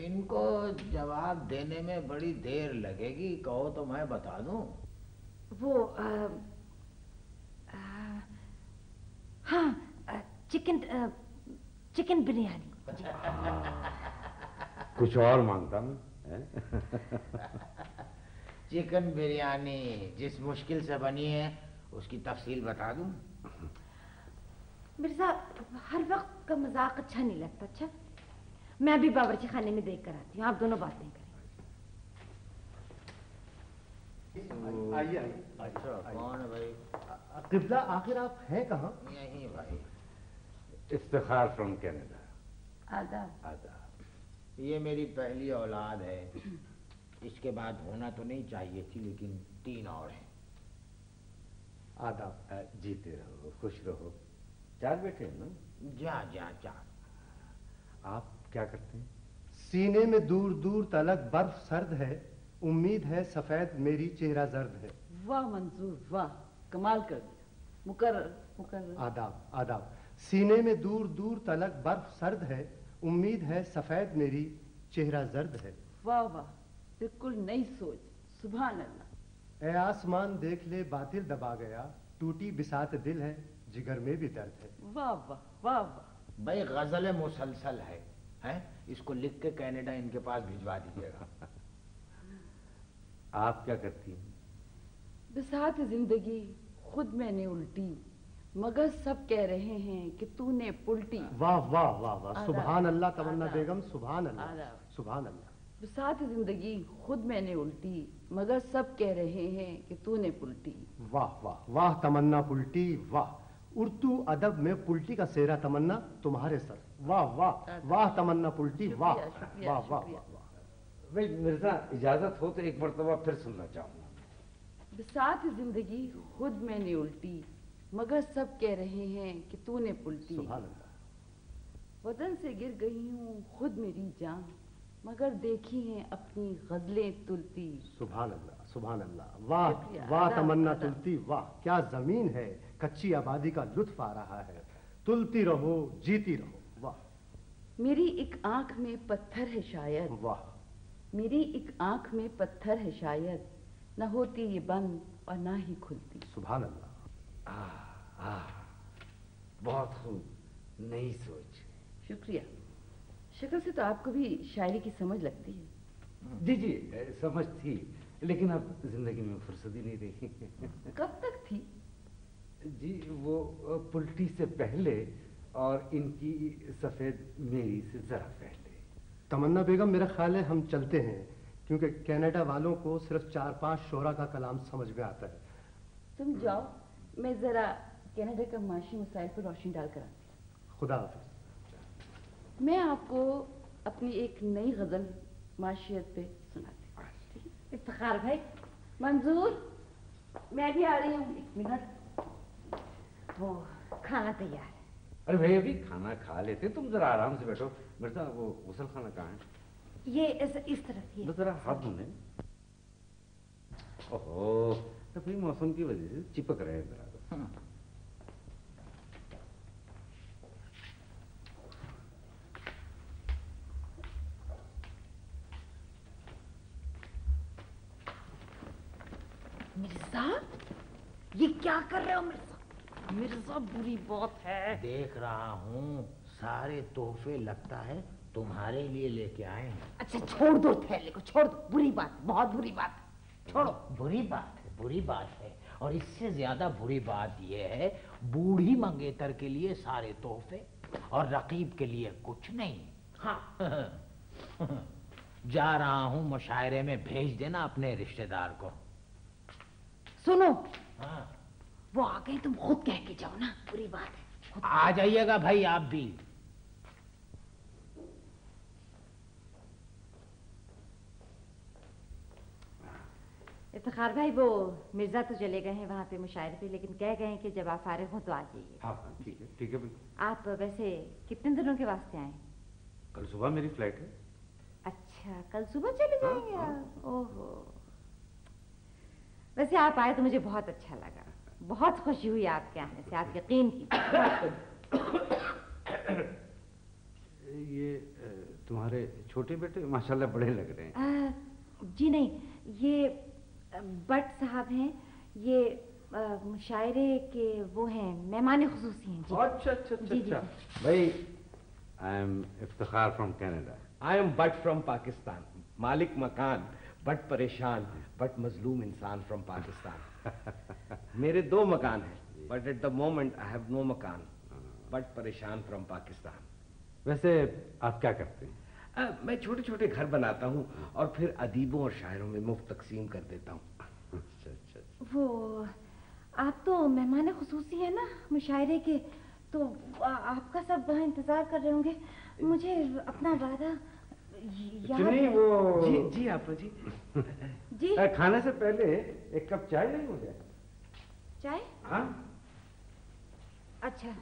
इनको जवाब देने में बड़ी देर लगेगी, कहो तो मैं बता दूं। वो हाँ, चिकन बिरयानी। कुछ और मांगता मैं। चिकन बिरयानी जिस मुश्किल से बनी है उसकी तफसील बता दूं? मिर्जा, हर वक्त का मजाक अच्छा नहीं लगता। अच्छा, मैं अभी बावर्ची खाने में देख कर आती हूँ, आप दोनों बातें करें। आइए। अच्छा, कौन है भाई? किबला, आखिर आप हैं कहाँ? यही भाई। Iftikhar from Canada. आदाब। ये मेरी पहली औलाद है, इसके बाद होना तो नहीं चाहिए थी, लेकिन 3 और हैं। आदाब। जीते रहो, खुश रहो। 4 बेटे हैं ना? जा। आप क्या करते हैं? सीने में दूर दूर तलक बर्फ सर्द है, उम्मीद है सफेद मेरी चेहरा जर्द है। वाह मंजूर, वाह, कमाल कर दिया। मुकर्रर। आदाब। सीने में दूर दूर तलक बर्फ सर्द है, उम्मीद है सफेद मेरी चेहरा जर्द है। वाह वाह, बिल्कुल नई सोच, सुभान अल्लाह। ए आसमान देख ले बातिल दबा गया, टूटी बिसात दिल है, जिगर में भी दर्द है। वाह वाह वाह वाह। भाई गजल मुसलसल है, हैं? इसको लिख के कनाडा इनके पास भिजवा दीजिएगा। आप क्या करती हैं? बिसात जिंदगी खुद मैंने उल्टी, मगर सब कह रहे हैं कि तूने पुल्टी। वाह वाह वाह वाह, आदाब, सुभान अल्लाह तमन्ना आदाब, बेगम, सुभान अल्लाह, आदाब। सुभान अल्लाह। बिसात जिंदगी खुद मैंने उल्टी, मगर सब कह रहे हैं कि तूने पुल्टी। वाह वाह वाह तमन्ना पुल्टी, वाह उर्दू अदब में पुल्टी का सेहरा तमन्ना तुम्हारे सर। वाह वाह वाह तमन्ना पुल्टी, वाह शुक्रिया, वाह वाह शुक्रिया। वाह। भाई मिर्जा, इजाजत हो तो एक मरतबा फिर सुनना चाहूंगा। बिसात जिंदगी खुद मैंने उल्टी, मगर सब कह रहे हैं कि तूने पुल्टी। सुभान अल्लाह। वतन से गिर गई हूँ खुद मेरी जान, मगर देखी हैं अपनी गजलें तुलती। सुभान अल्लाह, सुभान अल्लाह, वाह शुक्रिया, वाह आदाब, तमन्ना आदाब। तुलती, वाह क्या जमीन है, कच्ची आबादी का लुत्फ आ रहा है, तुलती रहो जीती रहो। वाह मेरी एक आंख में पत्थर है शायद, वाह मेरी एक आंख में पत्थर है शायद, न होती ये बंद और ना ही खुलती। सुभान अल्लाह। बहुत खूब, नई सोच। शुक्रिया। शक्ल से तो आपको भी शायरी की समझ लगती है। जी जी, समझ थी, लेकिन अब जिंदगी में फुर्सत ही नहीं रही। कब तक थी? जी वो पुल्टी से पहले और इनकी सफेद मेरी से जरा पहले। तमन्ना बेगम, मेरा ख्याल है हम चलते हैं, क्योंकि कनाडा वालों को सिर्फ 4-5 शोरा का कलाम समझ में आता है। तुम जाओ, मैं जरा कनाडा का माशी मसाइल पर रोशनी डालकर आती हूँ। खुदा हाफिज। मैं आपको अपनी एक नई गजल माशियत पे सुनाती हूँ। इफ्तिखार भाई, मंजूर, मैं भी आ रही हूँ, 1 मिनट। वो खाना तैयार है। अरे भाई अभी खाना खा लेते, तुम जरा आराम से बैठो। मिर्जा वो गुसल खाना कहाँ है? ये इस तरफ ही है। बस जरा हाथ धोने। ओहो, तो भाई मौसम की वजह से चिपक रहे हैं जरा। मिर्जा, ये क्या कर रहे हो मिर्जा? मिर्जा बुरी बात है। देख रहा हूँ सारे तोहफे लगता है तुम्हारे लिए लेके आए हैं। अच्छा छोड़ दो थैले को, छोड़ दो, बुरी बात, बहुत बुरी बात है, छोड़ो। बुरी बात है, बुरी बात है। और इससे ज्यादा बुरी बात यह है, बूढ़ी मंगेतर के लिए सारे तोहफे और रकीब के लिए कुछ नहीं। हाँ जा रहा हूँ मुशायरे में, भेज देना अपने रिश्तेदार को। सुनो, हाँ, वो आ गए, तुम खुद कह के जाओ ना, बुरी बात है। आ जाइएगा भाई आप भी। इफ्तिखार भाई, वो मिर्जा तो चले गए हैं वहाँ पे मुशायरे पे, लेकिन कह गए हैं कि जब आप फारिग हो तो आ जाइए। हाँ हाँ ठीक है बिल्कुल। आप वैसे कितने दिनों के वास्ते आए? कल सुबह मेरी फ्लाइट है। अच्छा, कल सुबह चले जाएंगे आप? ओहो, वैसे आप आए तो मुझे बहुत अच्छा लगा, बहुत खुशी हुई आपके आने से, आप यकीन कीजिए। ये तुम्हारे छोटे बेटे माशाल्लाह बड़े लग रहे हैं। जी नहीं, ये बट साहब हैं, ये मुशायरे के वो हैं, मेहमान खुसूसी हैं। जी। अच्छा अच्छा अच्छा जी, जी, अच्छा। भाई I am Iftikhar from Canada. I am but from Pakistan, मालिक मकान बट परेशान, बट मजलूम इंसान फ्रॉम पाकिस्तान। मेरे 2 मकान हैं, but at the moment I have no मकान, बट परेशान फ्रॉम पाकिस्तान। वैसे आप क्या करते हैं? मैं छोटे छोटे घर बनाता हूँ और फिर अदीबों और शायरों में मुफ्त तकसीम कर देता हूँ। अच्छा अच्छा अच्छा। वो आप तो मेहमान खुसूसी हैं ना मुशायरे के, तो आपका सब वहाँ इंतजार कर रहे होंगे। मुझे अपना वादा याद नहीं है। वो जी जी आपा जी। जी, खाने से पहले एक कप चाय नहीं हो जाए? चाय? हाँ अच्छा,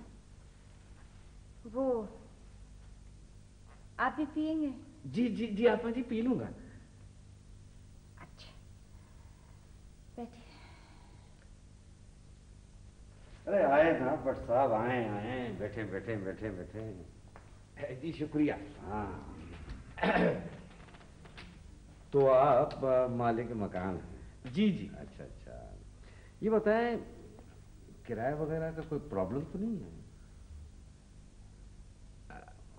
वो आप भी पिएंगे? जी जी जी आपा जी, पी लूंगा। अच्छा, बैठिए। अरे आए ना बट साहब, आए आए, बैठे बैठे बैठे बैठे। जी शुक्रिया। हाँ तो आप मालिक मकान हैं? जी जी। अच्छा अच्छा, ये बताएं किराया वगैरह का कोई प्रॉब्लम तो नहीं है?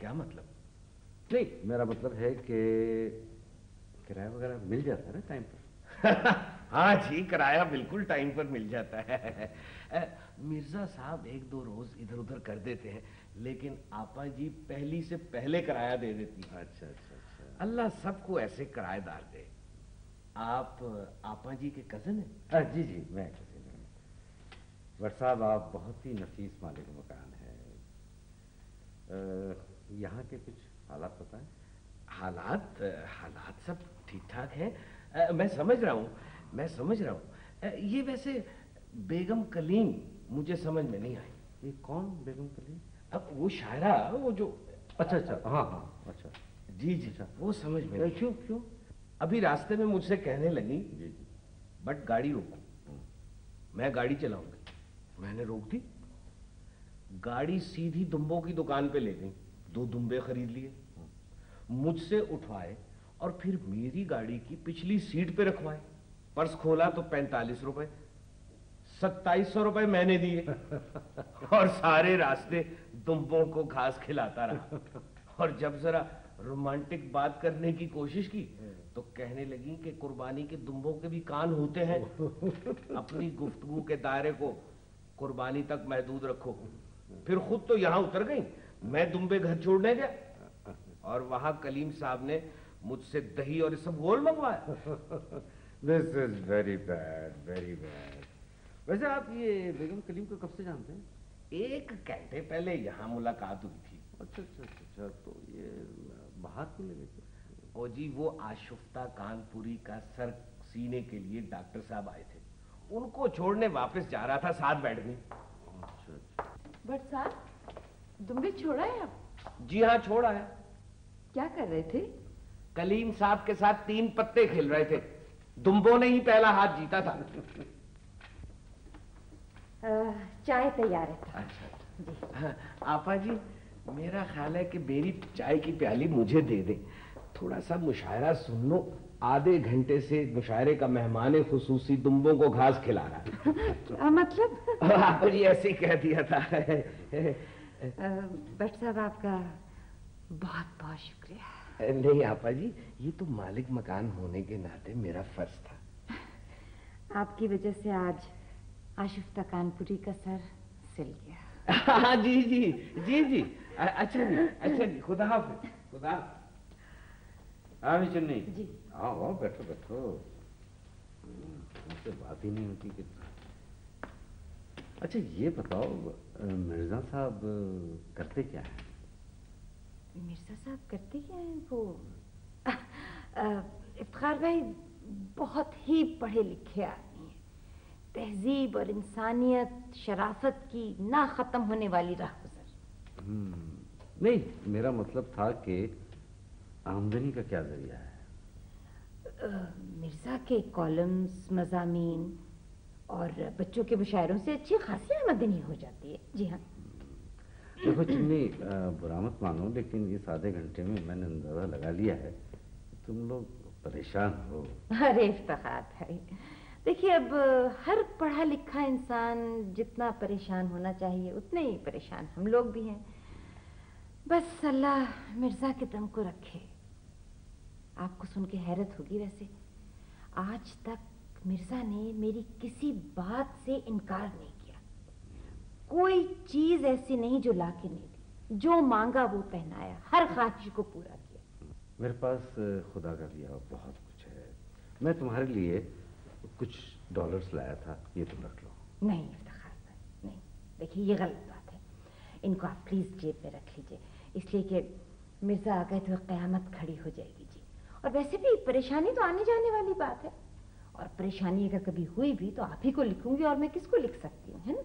क्या मतलब? नहीं, मेरा मतलब है कि किराया वगैरह मिल जाता है ना टाइम पर? हाँ जी, किराया बिल्कुल टाइम पर मिल जाता है। मिर्जा साहब एक दो रोज इधर उधर कर देते हैं, लेकिन आपा जी पहली से पहले किराया दे देती हैं। अच्छा अच्छा अच्छा। अल्लाह सबको ऐसे किराएदार दे। आप आपा जी के कजन हैं? जी जी, मैं कज़िन हूँ। बट साहब, आप बहुत ही नफीस मालिक मकान है। यहाँ के कुछ हालात बताएं। हालात हालात सब ठीक ठाक हैं। मैं समझ रहा हूँ। ये वैसे बेगम कलीम मुझे समझ में नहीं आई। ये कौन बेगम कलीम? अब वो शायरा, वो जो अच्छा अच्छा, हाँ हाँ, अच्छा जी जी, अच्छा। वो समझ में नहीं। क्यों क्यों? अभी रास्ते में मुझसे कहने लगी, जी जी। बट गाड़ी रोको, मैं गाड़ी चलाऊंगी। मैंने रोक दी। गाड़ी सीधी दुम्बों की दुकान पे ले गई। 2 दुम्बे खरीद लिए, मुझसे उठवाए और फिर मेरी गाड़ी की पिछली सीट पे रखवाए। पर्स खोला तो 45 रुपए, 2700 रुपए मैंने दिए और सारे रास्ते दुम्बों को घास खिलाता रहा। और जब जरा रोमांटिक बात करने की कोशिश की तो कहने लगी कि कुर्बानी के दुम्बों के भी कान होते हैं, अपनी गुफ्तगू के दायरे को कुर्बानी तक महदूद रखो। फिर खुद तो यहां उतर गई, मैं दुम्बे घर छोड़ने गया और वहां कलीम साहब ने मुझसे दही और सब घोल मंगवाया। This is very bad, very bad. वैसे आप ये बेगम कलीम को कब से जानते हैं? 1 घंटे पहले यहाँ मुलाकात हुई थी। अच्छा अच्छा अच्छा, तो ये बाहर क्यों लगे थे? ओ जी, वो आशुफ्ता कानपुरी का सर सीने के लिए डॉक्टर साहब आए थे, उनको छोड़ने वापस जा रहा था, साथ बैठ गई। अच्छा अच्छा। बट साहब, दुम्बे छोड़ा है आप? जी हाँ, छोड़ा है। क्या कर रहे थे? कलीम साहब के साथ 3 पत्ते खेल रहे थे। दुम्बों ने ही पहला हाथ जीता था। चाय तैयार है। अच्छा हाँ, आपा जी, मेरा ख्याल है कि मेरी चाय की प्याली मुझे दे दे। थोड़ा सा मुशायरा सुन लो। आधे घंटे से मुशायरे का मेहमान खुसूसी दुम्बों को घास खिला रहा है। क्या मतलब? आपा जी ऐसे ही कह दिया था। बट साहब, आपका बहुत बहुत शुक्रिया। नहीं आपा जी, ये तो मालिक मकान होने के नाते मेरा फर्ज था। आपकी वजह से आज आशुफ्ता कानपुरी का सर सिल गया। हाँ जी जी जी जी। अच्छा जी, खुदा हाफिज। खुदा। हाँ भी चुन्नी जी। आओ बैठो बैठो, तुमसे बात ही नहीं होती कि। अच्छा ये बताओ, मिर्जा साहब करते क्या है? मिर्जा साहब करते क्या हैं? वो इफ्तिखार भाई बहुत ही पढ़े लिखे आदमी हैं। तहजीब और इंसानियत, शराफत की ना खत्म होने वाली राह गुजर। नहीं, मेरा मतलब था कि आमदनी का क्या जरिया है? मिर्जा के कॉलम्स, मज़ामीन और बच्चों के मुशायरों से अच्छी खासी आमदनी हो जाती है। जी हाँ। देखो चुन्नी, बुरा मत मानो, लेकिन इस आधे घंटे में मैंने अंदाजा लगा लिया है कि तुम लोग परेशान हो। अरे इफ्तिखार भाई, देखिए अब हर पढ़ा लिखा इंसान जितना परेशान होना चाहिए उतने ही परेशान हम लोग भी हैं। बस अल्लाह मिर्जा के दम को रखे। आपको सुन के हैरत होगी, वैसे आज तक मिर्जा ने मेरी किसी बात से इनकार नहीं किया। कोई चीज ऐसी नहीं जो ला के नहीं दी, जो मांगा वो पहनाया, हर ख्वाहिश को पूरा किया। मेरे पास खुदा का दिया हुआ बहुत कुछ है। मैं तुम्हारे लिए कुछ डॉलर्स लाया था, ये तुम रख लो। नहीं इफ्तिखार भाई, नहीं, देखिए ये गलत बात है। इनको आप प्लीज जेब में रख लीजिए, इसलिए कि मिर्जा आ गए तो क़यामत खड़ी हो जाएगी जी। और वैसे भी परेशानी तो आने जाने वाली बात है, और परेशानी अगर कभी हुई भी तो आप ही को लिखूंगी, और मैं किसको लिख सकती हूँ, है ना?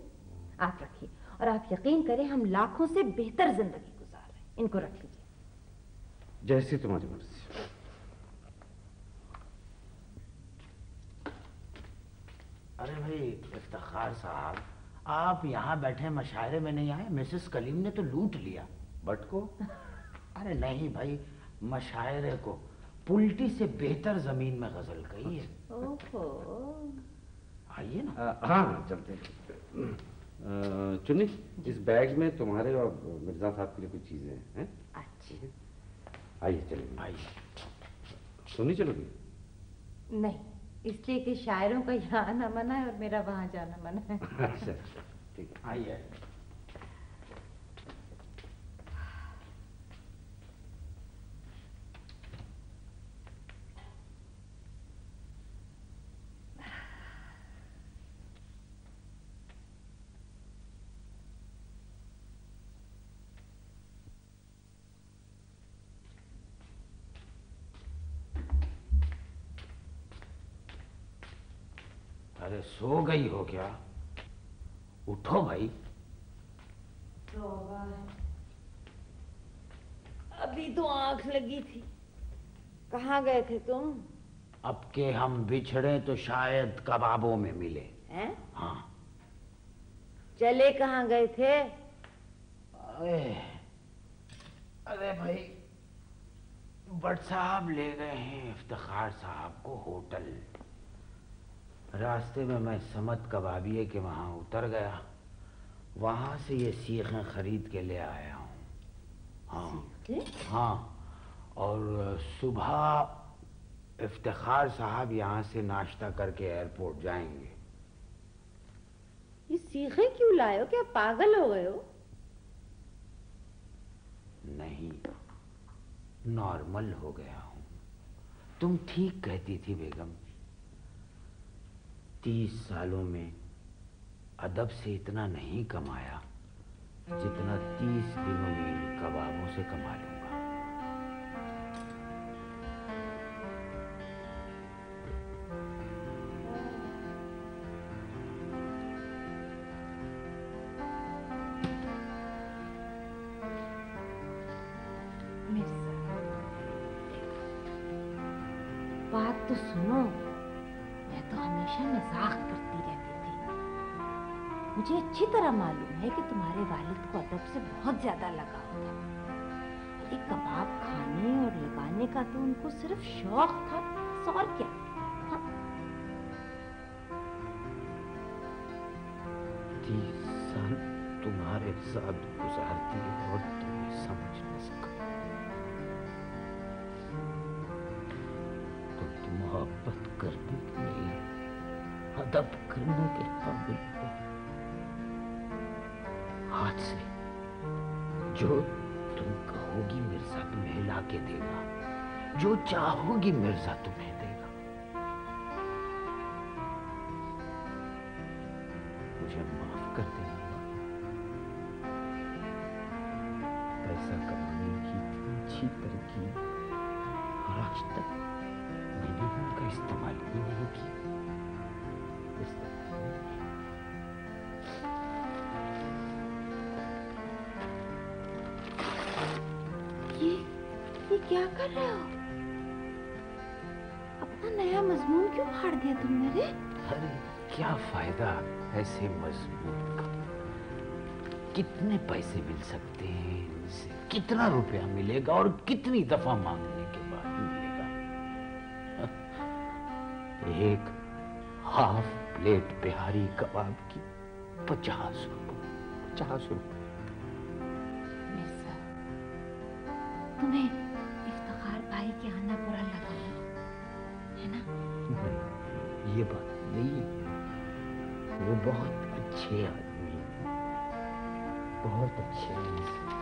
आप रखिए, और आप यकीन करें हम लाखों से बेहतर जिंदगी गुजार रहे हैं। इनको रख लीजिए। जैसी तुम्हारी मर्जी। अरे भाई इफ्तिखार साहब, आप यहाँ बैठे मशायरे में नहीं आए? मिसेस कलीम ने तो लूट लिया। बट को? अरे नहीं भाई, मशायरे को। पुल्टी से बेहतर जमीन में गजल कही है। ओहो। आइए ना। हाँ चलते हैं। चुन्नी, इस बैग में तुम्हारे और मिर्जा साहब के लिए कुछ चीजें हैं। अच्छी। आइए चलेंगे। आइए। सुनी चलोगी? नहीं, इसलिए कि शायरों का यहाँ आना मना है और मेरा वहाँ जाना मना है। अच्छा ठीक है। आइए। अरे सो गई हो क्या? उठो भाई। अभी तो आंख लगी थी। कहाँ गए थे तुम? अब के हम बिछड़े तो शायद कबाबों में मिले। हैं? हाँ। चले कहाँ गए थे? अरे भाई, भट्ट साहब ले गए हैं इफ्तिखार साहब को होटल। रास्ते में मैं समत कबाबिये के वहां उतर गया। वहां से ये सीखें खरीद के ले आया हूँ। हाँ हाँ। और सुबह इफ्तिखार साहब यहाँ से नाश्ता करके एयरपोर्ट जाएंगे। ये सीखे क्यों लाए हो? क्या पागल हो गए हो? नहीं, नॉर्मल हो गया हूँ। तुम ठीक कहती थी बेगम। 30 सालों में अदब से इतना नहीं कमाया जितना 30 दिनों में इन कबाबों से कमा लूंगा। बात तो सुनो। मैं तो हमेशा मजाक करती रहती थी। मुझे अच्छी तरह मालूम है कि तुम्हारे वालिद को अदब से बहुत ज्यादा लगाव था। अरे कबाब खाने और लगाने का तो उनको सिर्फ शौक था, बस और क्या। हाँ? 30 साल तुम्हारे साथ गुजार दिए और तुम्हें समझ न सका। तुम मोहब्बत करने के लिए, अदब करने के काबिल हो। आज से जो तुम कहोगी मिर्जा तुम्हें ला के देगा, जो चाहोगी मिर्जा तुम्हें देगा। मुझे माफ कर देना। पैसा कमाने की अच्छी तरकीब और आज तक मैंने उनका इस्तेमाल ही नहीं किया। ये क्या कर रहे हो? अपना नया मजमून क्यों फाड़ दिया तुमने रे? अरे क्या फायदा ऐसे मजमून का? कितने पैसे मिल सकते हैं इनसे? कितना रुपया मिलेगा और कितनी दफा मांगने के बाद मिलेगा? एक हाफ प्लेट बिहारी कबाब की 50 रुपये। 50 रुपये। मिर्जा, तुम्हें इफ्तिखार भाई के आना बुरा लगा है ना? नहीं, ये बात नहीं है। वो बहुत अच्छे आदमी हैं, बहुत अच्छे हैं।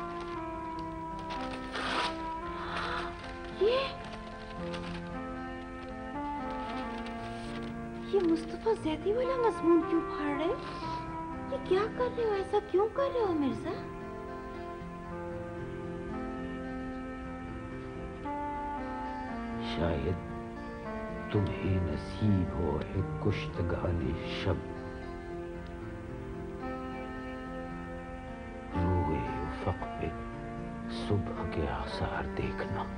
ये मुस्तफा जैदी वाला मजमून क्यों फाड़ रहे हो? ये क्या कर रहे हो? ऐसा क्यों कर रहे हो मिर्जा? शायद तुम्हें नसीब हो एक कुश्तगाने शब, रूए उफक पे सुबह के आसार देखना।